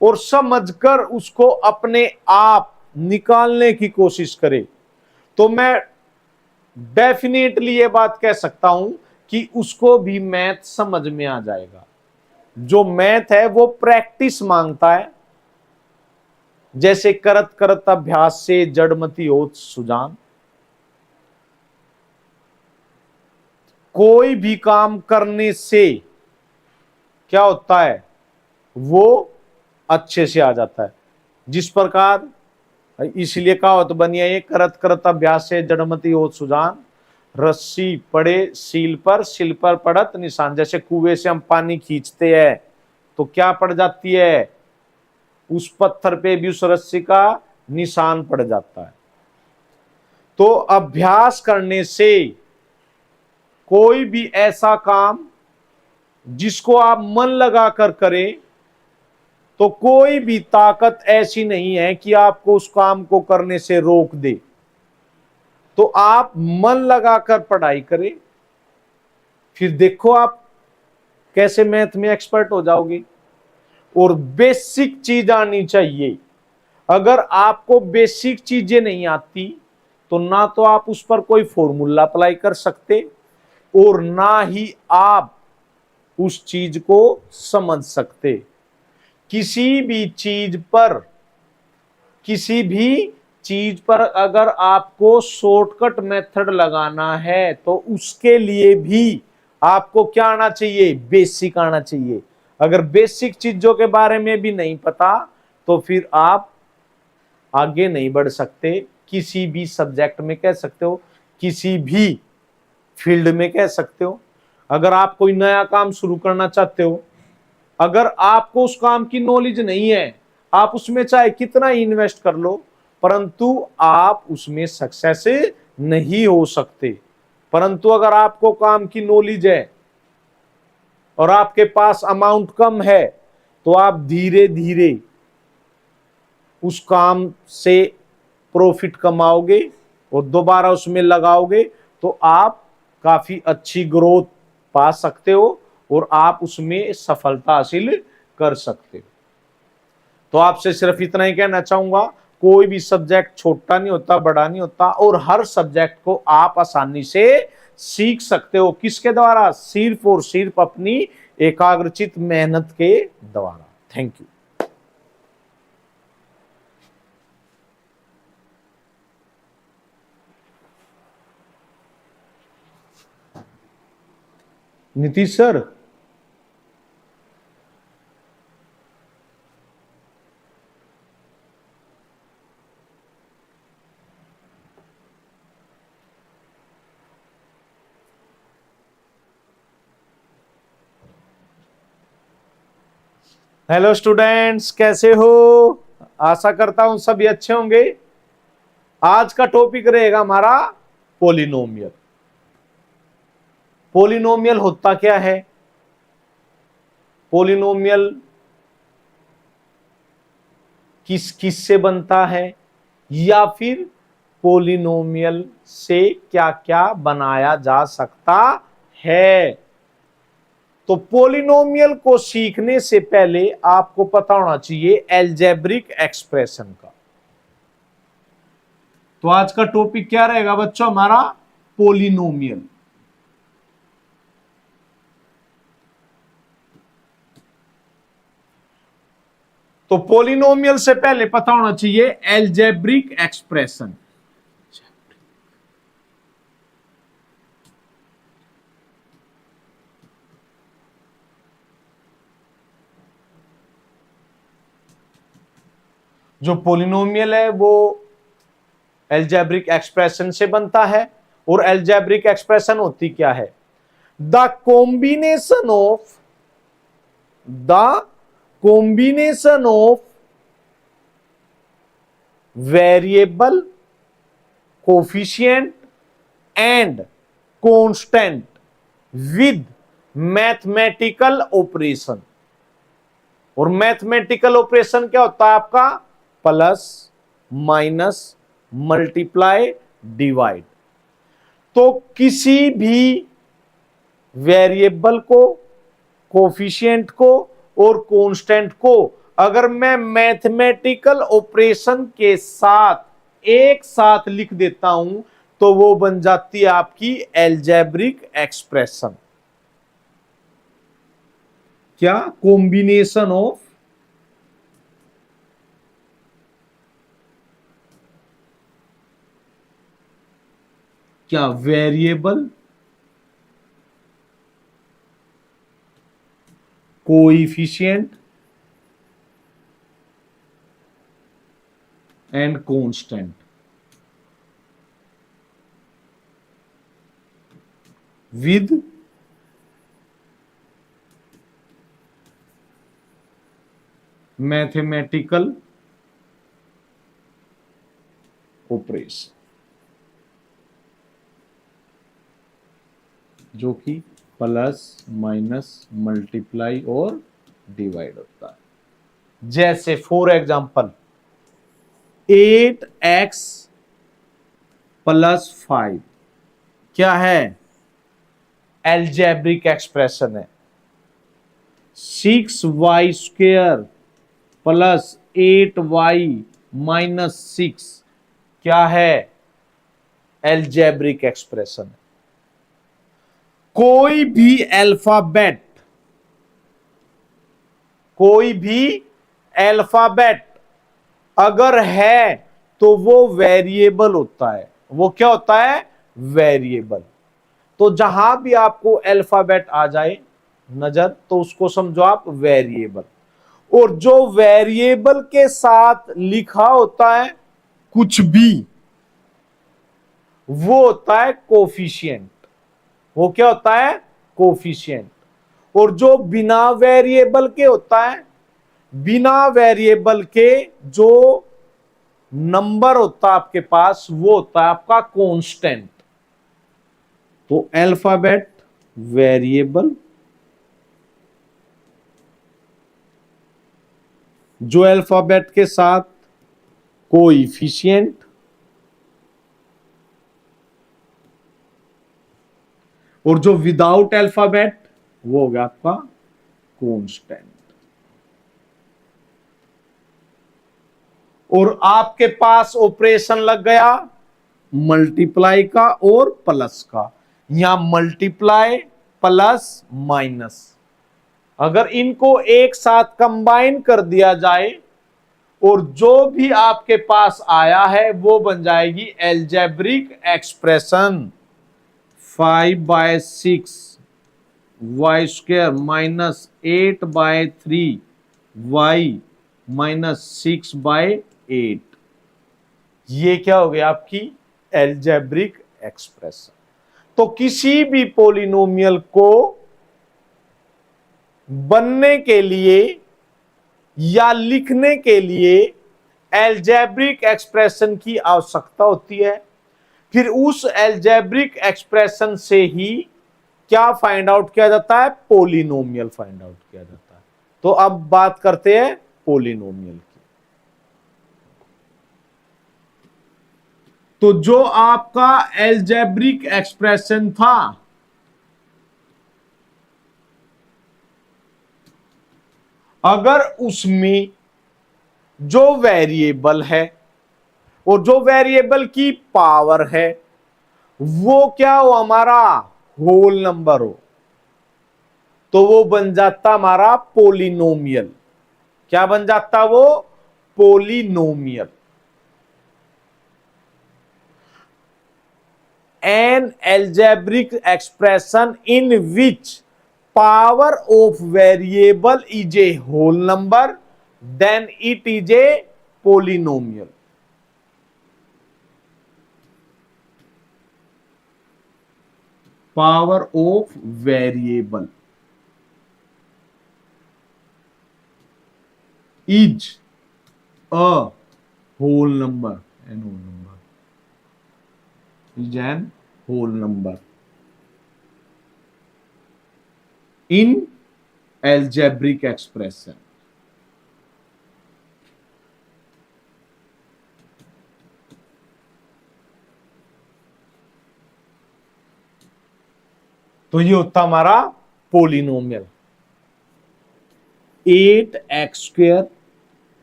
और समझकर उसको अपने आप निकालने की कोशिश करे, तो मैं डेफिनेटली ये बात कह सकता हूं कि उसको भी मैथ समझ में आ जाएगा। जो मैथ है वो प्रैक्टिस मांगता है, जैसे करत करत अभ्यास से जड़मति होत सुजान। कोई भी काम करने से क्या होता है, वो अच्छे से आ जाता है। जिस प्रकार इसलिए कहावत बनी है, ये करत करत अभ्यास से जड़मति होत सुजान, रस्सी पड़े सील पर पड़त निशान। जैसे कुएं से हम पानी खींचते हैं तो क्या पड़ जाती है, उस पत्थर पे भी उस रस्सी का निशान पड़ जाता है। तो अभ्यास करने से कोई भी ऐसा काम जिसको आप मन लगाकर करें, तो कोई भी ताकत ऐसी नहीं है कि आपको उस काम को करने से रोक दे। तो आप मन लगाकर पढ़ाई करें, फिर देखो आप कैसे मैथ में एक्सपर्ट हो जाओगे। और बेसिक चीज आनी चाहिए। अगर आपको बेसिक चीजें नहीं आती तो ना तो आप उस पर कोई फॉर्मूला अप्लाई कर सकते और ना ही आप उस चीज को समझ सकते। किसी भी चीज पर अगर आपको शॉर्टकट मेथड लगाना है तो उसके लिए भी आपको क्या आना चाहिए, बेसिक आना चाहिए। अगर बेसिक चीजों के बारे में भी नहीं पता तो फिर आप आगे नहीं बढ़ सकते। किसी भी सब्जेक्ट में कह सकते हो, किसी भी फील्ड में कह सकते हो। अगर आप कोई नया काम शुरू करना चाहते हो, अगर आपको उस काम की नॉलेज नहीं है, आप उसमें चाहे कितना ही इन्वेस्ट कर लो, परंतु आप उसमें सक्सेस नहीं हो सकते। परंतु अगर आपको काम की नॉलेज है और आपके पास अमाउंट कम है, तो आप धीरे धीरे उस काम से प्रॉफिट कमाओगे और दोबारा उसमें लगाओगे, तो आप काफी अच्छी ग्रोथ पा सकते हो और आप उसमें सफलता हासिल कर सकते हो। तो आपसे सिर्फ इतना ही कहना चाहूंगा, कोई भी सब्जेक्ट छोटा नहीं होता, बड़ा नहीं होता, और हर सब्जेक्ट को आप आसानी से सीख सकते हो। किसके द्वारा, सिर्फ और सिर्फ अपनी एकाग्रचित मेहनत के द्वारा। Thank you. Nitish sir, hello students, कैसे हो? आशा करता हूं सभी अच्छे होंगे। आज का टॉपिक रहेगा हमारा पोलिनोमियल। पोलिनोमियल होता क्या है? पोलिनोमियल किस किस से बनता है, या फिर पोलिनोमियल से क्या क्या बनाया जा सकता है। तो पोलिनोमियल को सीखने से पहले आपको पता होना चाहिए एल्जेब्रिक एक्सप्रेशन का। तो आज का टॉपिक क्या रहेगा बच्चों हमारा? पोलिनोमियल। तो पोलिनोमियल से पहले पता होना चाहिए एल्जेब्रिक एक्सप्रेशन। जो पोलिनोमियल है वो एल्जेब्रिक एक्सप्रेशन से बनता है। और एल्जेब्रिक एक्सप्रेशन होती क्या है? The combination of variable, coefficient and constant with mathematical operation. और मैथमेटिकल ऑपरेशन क्या होता है आपका? Plus, minus, multiply, divide. तो किसी भी वेरिएबल को, कोफिशिएंट को और कांस्टेंट को अगर मैं मैथमेटिकल ऑपरेशन के साथ एक साथ लिख देता हूं तो वो बन जाती है आपकी एल्जेब्रिक एक्सप्रेशन। क्या? कॉम्बिनेशन ऑफ क्या? Variable, coefficient and constant with mathematical operation, जो कि प्लस माइनस मल्टीप्लाई और डिवाइड होता है। जैसे फॉर एग्जांपल 8x प्लस 5 क्या है? एल्जेब्रिक एक्सप्रेशन है। 6y square plus 8y minus 6 क्या है? एल्जेब्रिक एक्सप्रेशन है। कोई भी अल्फाबेट, कोई भी अल्फाबेट अगर है तो वो वेरिएबल होता है। वो क्या होता है? वेरिएबल। तो जहां भी आपको अल्फाबेट आ जाए नजर तो उसको समझो आप वेरिएबल। और जो वेरिएबल के साथ लिखा होता है कुछ भी वो होता है कोफिशिएंट। वो क्या होता है? कोफिशिएंट। और जो बिना वेरिएबल के होता है, बिना वेरिएबल के जो नंबर होता है आपके पास वो होता है आपका कांस्टेंट। तो अल्फाबेट वेरिएबल, जो अल्फाबेट के साथ कोएफिशिएंट और जो विदाउट अल्फाबेट वो हो गया आपका कांस्टेंट। और आपके पास ऑपरेशन लग गया मल्टीप्लाई का और प्लस का। यहां मल्टीप्लाई प्लस माइनस, अगर इनको एक साथ कंबाइन कर दिया जाए और जो भी आपके पास आया है वो बन जाएगी algebraic expression. 5/6 Y square minus 8/3 Y minus 6/8। ये क्या हो गया? आपकी एल्जेब्रिक एक्सप्रेशन। तो किसी भी पॉलिनोमियल को बनने के लिए या लिखने के लिए एल्जेब्रिक एक्सप्रेशन की आवश्यकता होती है। फिर उस एल्जेब्रिक एक्सप्रेशन से ही क्या फाइंड आउट किया जाता है? पॉलिनोमियल फाइंड आउट किया जाता है। तो अब बात करते हैं पॉलिनोमियल की। तो जो आपका एल्जेब्रिक एक्सप्रेशन था अगर उसमें जो वेरिएबल है और जो वेरिएबल की पावर है वो क्या हो? हमारा होल नंबर हो तो वो बन जाता हमारा पॉलिनोमियल। क्या बन जाता वो? Polynomial. An algebraic expression in which power of variable is a whole number, then it is a polynomial. Power of variable is a whole number, an whole number is an whole number in algebraic expression. तो ये होता हमारा polynomial. 8x²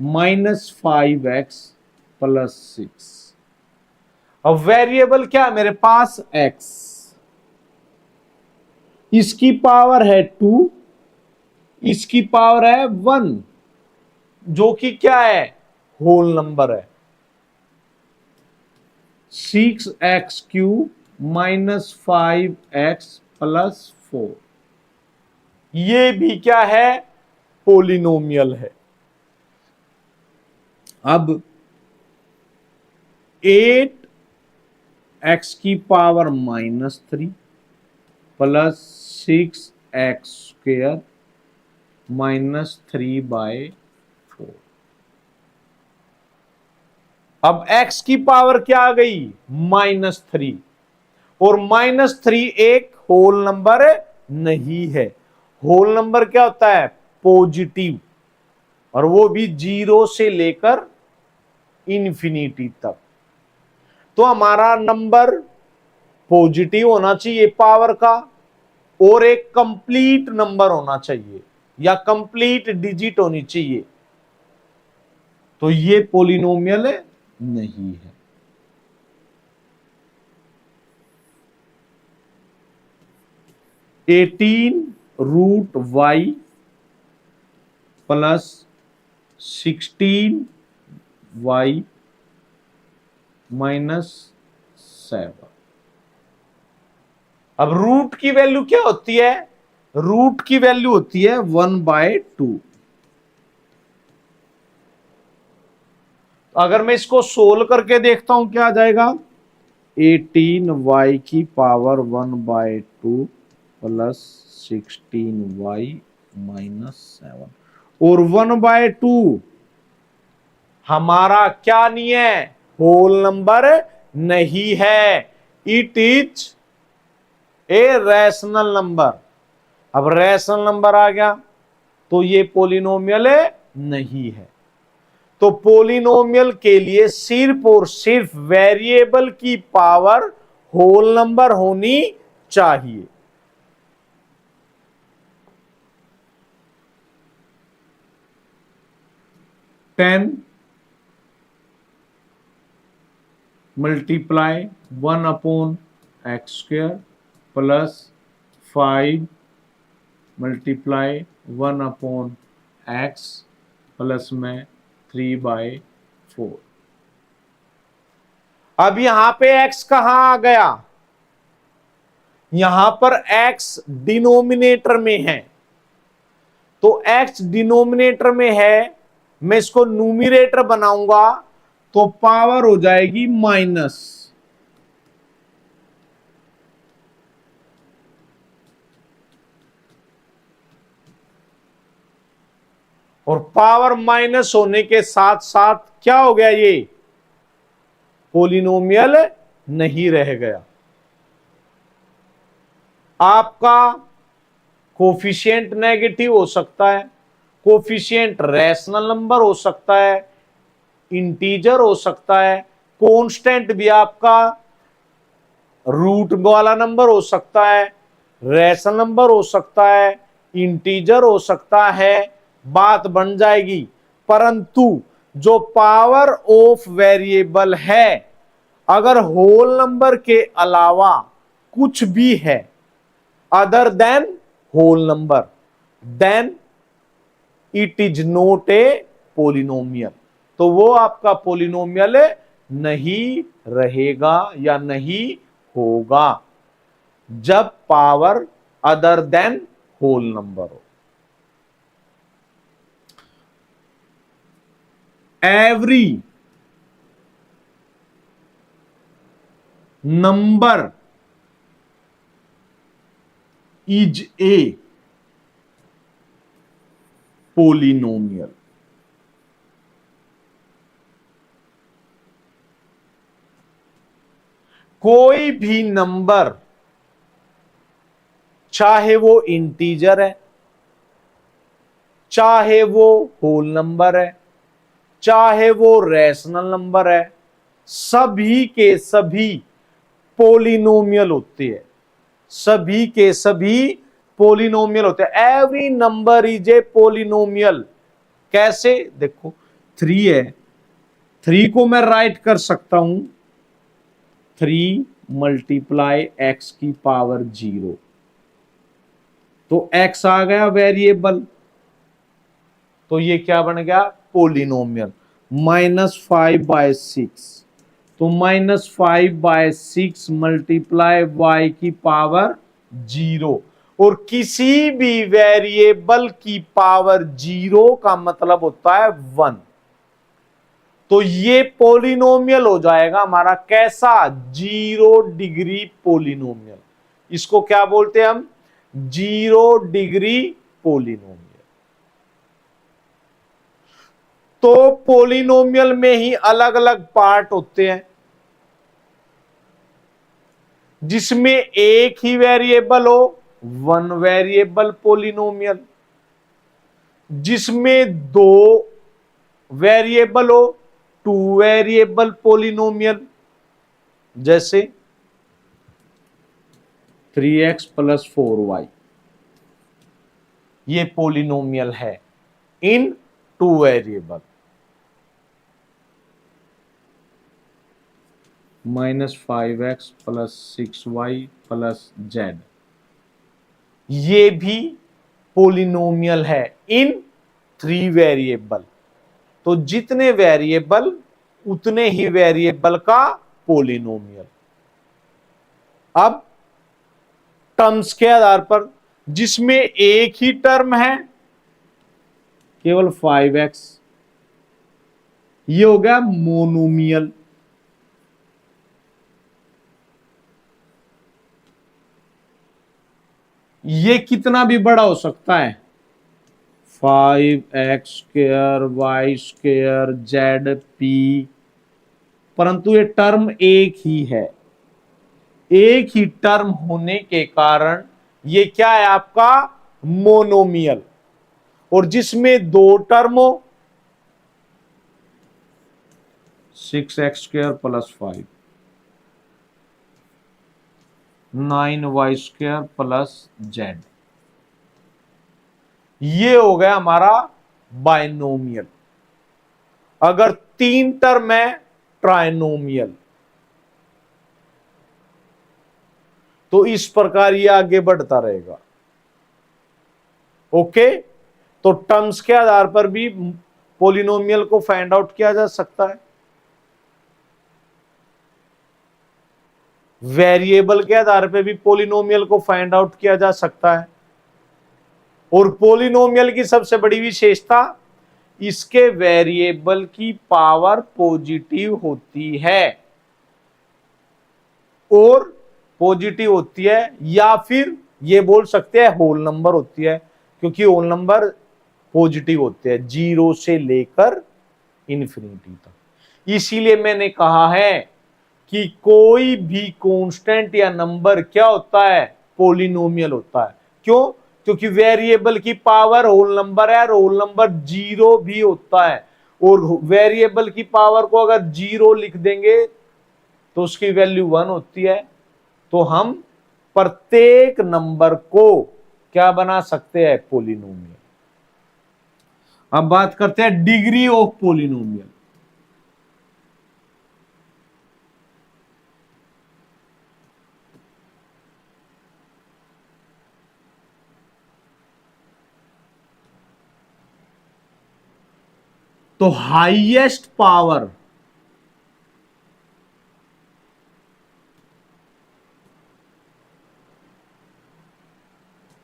-5x plus 6। अब variable क्या है मेरे पास? x, इसकी power है 2, इसकी पावर है 1, जो कि क्या है? होल नंबर है। 6x³ -5x प्लस 4, ये भी क्या है? पोलिनोमियल है। अब 8x की पावर -3 प्लस 6x² -3/4। अब x की पावर क्या आ गई? -3, और -3 एक होल नंबर नहीं है। होल नंबर क्या होता है? पॉजिटिव, और वो भी 0 से लेकर इंफिनिटी तक। तो हमारा नंबर पॉजिटिव होना चाहिए पावर का, और एक कंप्लीट नंबर होना चाहिए, या कंप्लीट डिजिट होनी चाहिए। तो ये पोलिनोमियल नहीं है। (18√y plus 16y -7। अब रूट की वैल्यू क्या होती है? रूट की वैल्यू होती है 1/2। अगर मैं इसको सोल्व करके देखता हूं क्या आ जाएगा? 18y की पावर 1/2 प्लस 16y -7, और 1/2 हमारा क्या नहीं है? होल नंबर नहीं है। It is a rational number. अब रैशनल नंबर आ गया तो ये पोलिनोमियल नहीं है। तो पोलिनोमियल के लिए सिर्फ और सिर्फ वेरिएबल की पावर होल नंबर होनी चाहिए। Ten multiply 1/x² plus 5 multiply 1/x plus में 3/4। अब यहां पे x कहां आ गया? यहां पर x डिनोमिनेटर में है, तो x डिनोमिनेटर में है, मैं इसको न्यूमिनेटर बनाऊंगा तो पावर हो जाएगी माइनस। और पावर माइनस होने के साथ साथ क्या हो गया? ये पोलिनोमियल नहीं रह गया। आपका कोफिशिएंट नेगेटिव हो सकता है, कोफिशिएंट रैशनल नंबर हो सकता है, इंटीजर हो सकता है, कांस्टेंट भी आपका रूट वाला नंबर हो सकता है, रैशनल नंबर हो सकता है, इंटीजर हो सकता है, बात बन जाएगी। परंतु जो पावर ऑफ वेरिएबल है, अगर होल नंबर के अलावा कुछ भी है other than whole number, then it is not a polynomial. तो वो आपका पोलिनोमियल नहीं रहेगा या नहीं होगा जब power other than whole number हो। Every number is a polynomial. कोई भी नंबर, चाहे वो इंटीजर है, चाहे वो होल नंबर है, चाहे वो रैशनल नंबर है, सभी के सभी पोलिनोमियल होते हैं। सभी के सभी पोलिनोमियल होते हैं। Every number is a polynomial. कैसे? देखो, 3 है, 3 को मैं राइट कर सकता हूं 3 मल्टीप्लाई एक्स की पावर 0। तो x आ गया वेरिएबल, तो ये क्या बन गया पोलिनोमियल। -5/6, तो -5/6 मल्टीप्लाई y की पावर 0। और किसी भी वेरिएबल की पावर 0 का मतलब होता है 1। तो ये पोलिनोमियल हो जाएगा हमारा कैसा 0 डिग्री पोलिनोमियल। इसको क्या बोलते हैं हम 0 डिग्री पोलिनोमियल। तो पोलिनोमियल में ही अलग अलग पार्ट होते हैं, जिसमें एक ही वेरिएबल हो 1 वेरिएबल पोलिनोमियल, जिसमें 2 वेरिएबल हो 2 वेरिएबल पोलिनोमियल, जैसे 3x + 4y, ये पोलिनोमियल है इन 2 वेरिएबल। -5x + 6y + z, ये भी पोलिनोमियल है इन 3 वेरिएबल। तो जितने वेरिएबल उतने ही वेरिएबल का पोलिनोमियल। अब टर्म्स के आधार पर, जिसमें एक ही टर्म है केवल 5x, ये हो गया मोनोमियल। ये कितना भी बड़ा हो सकता है 5x² y² zp, परंतु ये टर्म एक ही है। एक ही टर्म होने के कारण ये क्या है आपका मोनोमियल। और जिसमें 2 टर्म हो 6x² + 5, 9y² + z, ये हो गया हमारा बाइनोमियल। अगर 3 टर्म है ट्राइनोमियल। तो इस प्रकार ये आगे बढ़ता रहेगा। ओके, तो टर्म्स के आधार पर भी पोलिनोमियल को फाइंड आउट किया जा सकता है, वेरिएबल के आधार पर भी पोलिनोमियल को फाइंड आउट किया जा सकता है। और पोलिनोमियल की सबसे बड़ी विशेषता, इसके वेरिएबल की पावर पॉजिटिव होती है, और पॉजिटिव होती है, या फिर ये बोल सकते हैं होल नंबर होती है, क्योंकि होल नंबर पॉजिटिव होते हैं 0 से लेकर इंफिनिटी तक। इसीलिए मैंने कहा है कि कोई भी कांस्टेंट या नंबर क्या होता है पोलिनोमियल होता है। क्यों? क्योंकि वेरिएबल की पावर होल नंबर है, और होल नंबर 0 भी होता है। और वेरिएबल की पावर को अगर 0 लिख देंगे तो उसकी वैल्यू 1 होती है। तो हम प्रत्येक नंबर को क्या बना सकते हैं पोलिनोमियल। अब बात करते हैं डिग्री ऑफ पोलिनोमियल। तो हाईएस्ट पावर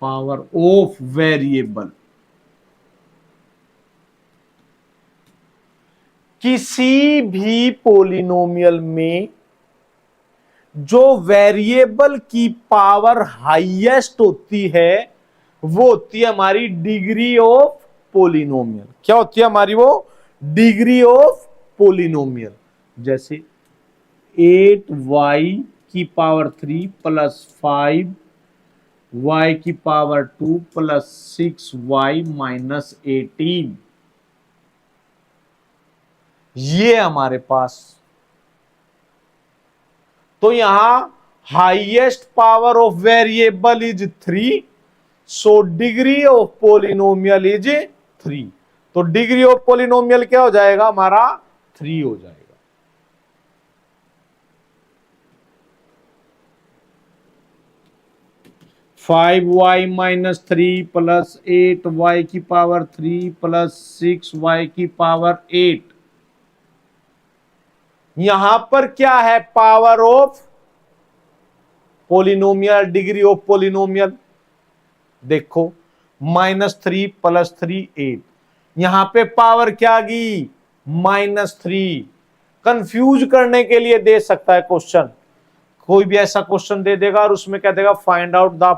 ऑफ वेरिएबल, किसी भी पोलिनोमियल में जो वेरिएबल की पावर हाईएस्ट होती है वो होती है हमारी डिग्री ऑफ पोलिनोमियल। क्या होती है हमारी वो डिग्री ऑफ पोलिनोमियल। जैसे 8y की पावर 3 + 5y की पावर 2 + 6y - 18, ये हमारे पास। तो यहां highest power of variable is 3, so degree of polynomial is 3। तो डिग्री ऑफ पोलिनोमियल क्या हो जाएगा हमारा 3 हो जाएगा। 5y माइनस 3 प्लस 8y की पावर 3 प्लस 6y की पावर 8। यहां पर क्या है power of polynomial, degree of polynomial देखो -3 + 3 8। यहां पे पावर क्या आ गई -3। कंफ्यूज करने के लिए दे सकता है क्वेश्चन, कोई भी ऐसा क्वेश्चन दे देगा और उसमें कह देगा find out the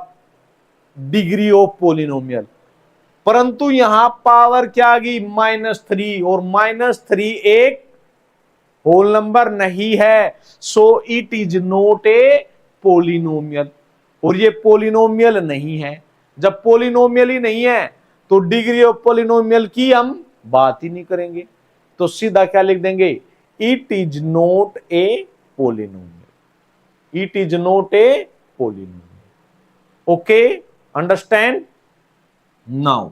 degree of polynomial, परंतु यहां पावर क्या आ गई -3 और -3 एक होल नंबर नहीं है, so it is not a polynomial. और ये पोलिनोमियल नहीं है, जब पोलिनोमियल ही नहीं है तो डिग्री ऑफ पोलिनोमियल की हम बात ही नहीं करेंगे, तो सीधा क्या लिख देंगे it is not a polynomial, it is not a polynomial. Okay, understand now.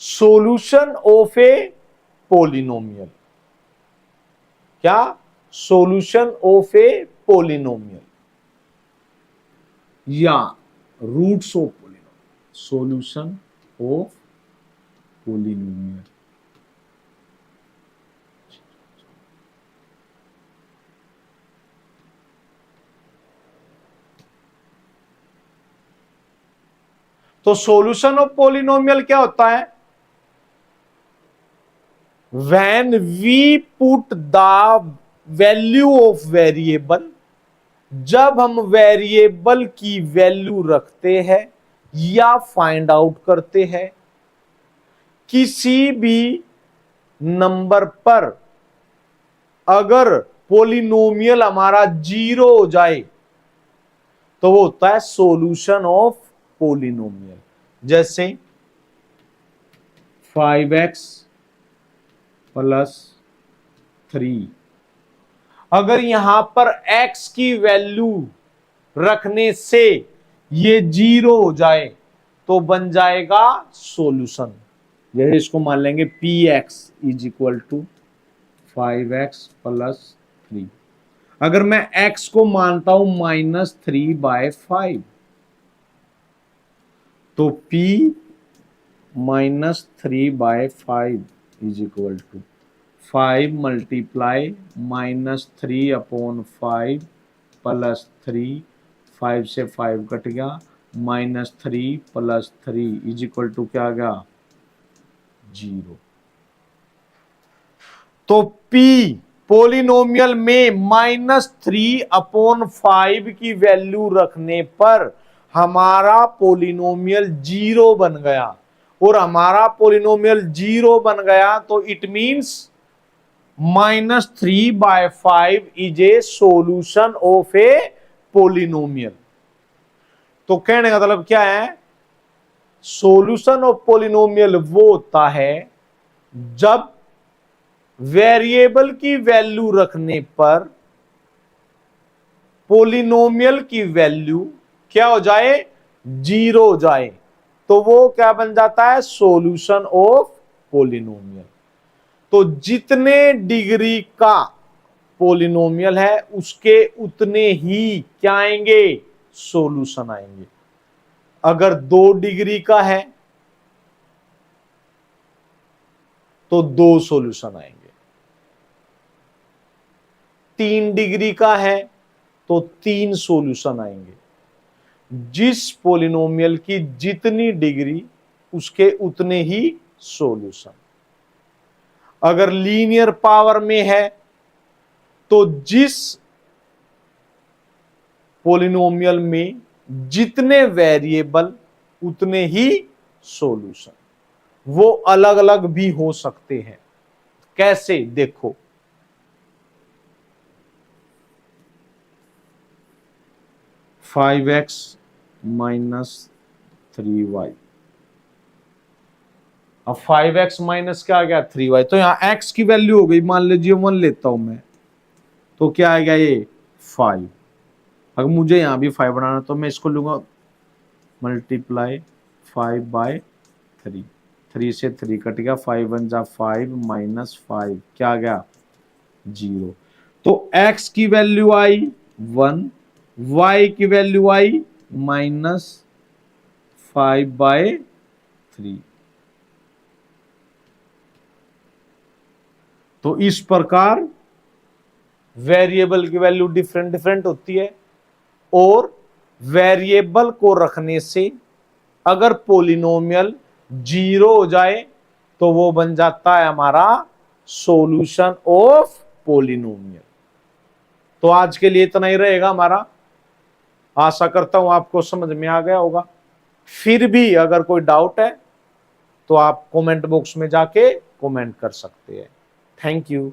Solution of a polynomial, क्या सॉल्यूशन ऑफ ए पोलिनोमियल या roots of polynomial, solution of polynomial. तो सॉल्यूशन ऑफ पोलिनोमियल क्या होता है, when we put the value of variable, जब हम variable की value रखते हैं या फाइंड आउट करते हैं किसी भी नंबर पर, अगर पोलिनोमियल हमारा 0 हो जाए तो वो होता है सॉल्यूशन ऑफ पोलिनोमियल। जैसे 5x + 3, अगर यहां पर x की वैल्यू रखने से ये 0 हो जाए तो बन जाएगा सॉल्यूशन। जैसे इसको मान लेंगे px = 5x + 3। अगर मैं x को मानता हूं -3/5 तो p -3/5 = 5 मल्टीप्लाई -3/5 + 3, 5 से 5 कट गया, -3 + 3 = क्या आ गया 0। तो p पोलिनोमियल में -3/5 की वैल्यू रखने पर हमारा पोलिनोमियल 0 बन गया, और हमारा पोलिनोमियल 0 बन गया तो it means -3/5 is a solution of a polynomial. तो कहने का मतलब क्या है, सॉल्यूशन ऑफ पोलिनोमियल वो होता है जब वेरिएबल की वैल्यू रखने पर पोलिनोमियल की वैल्यू क्या हो जाए 0 हो जाए, तो वो क्या बन जाता है सॉल्यूशन ऑफ पोलिनोमियल। तो जितने डिग्री का पोलिनोमियल है उसके उतने ही क्या आएंगे सॉल्यूशन आएंगे। अगर 2 डिग्री का है तो 2 सॉल्यूशन आएंगे, 3 डिग्री का है तो 3 सॉल्यूशन आएंगे। जिस पोलिनोमियल की जितनी डिग्री उसके उतने ही सॉल्यूशन। अगर लीनियर पावर में है तो जिस पोलिनोमियल में जितने वेरिएबल उतने ही सॉल्यूशन। वो अलग अलग भी हो सकते हैं, कैसे देखो, (5x - 3y), अब 5x माइनस क्या आ गया 3y, तो यहां x की वैल्यू हो गई मान लीजिए 1 लेता हूं मैं, तो क्या आ गया ये 5। अगर मुझे यहां भी 5 बनाना तो मैं इसको लूंगा मल्टीप्लाई 5/3, 3 से 3 कट गया, 5 1 जा 5 -5 क्या आ गया 0। तो x की वैल्यू आई 1, y की वैल्यू आई -5/3। तो इस प्रकार वेरिएबल की वैल्यू डिफरेंट डिफरेंट होती है, और वेरिएबल को रखने से अगर पॉलिनोमियल 0 हो जाए तो वो बन जाता है हमारा सॉल्यूशन ऑफ पॉलिनोमियल। तो आज के लिए इतना ही रहेगा हमारा। आशा करता हूं आपको समझ में आ गया होगा। फिर भी अगर कोई डाउट है तो आप कमेंट बॉक्स में जाके कमेंट कर सकते हैं। Thank you.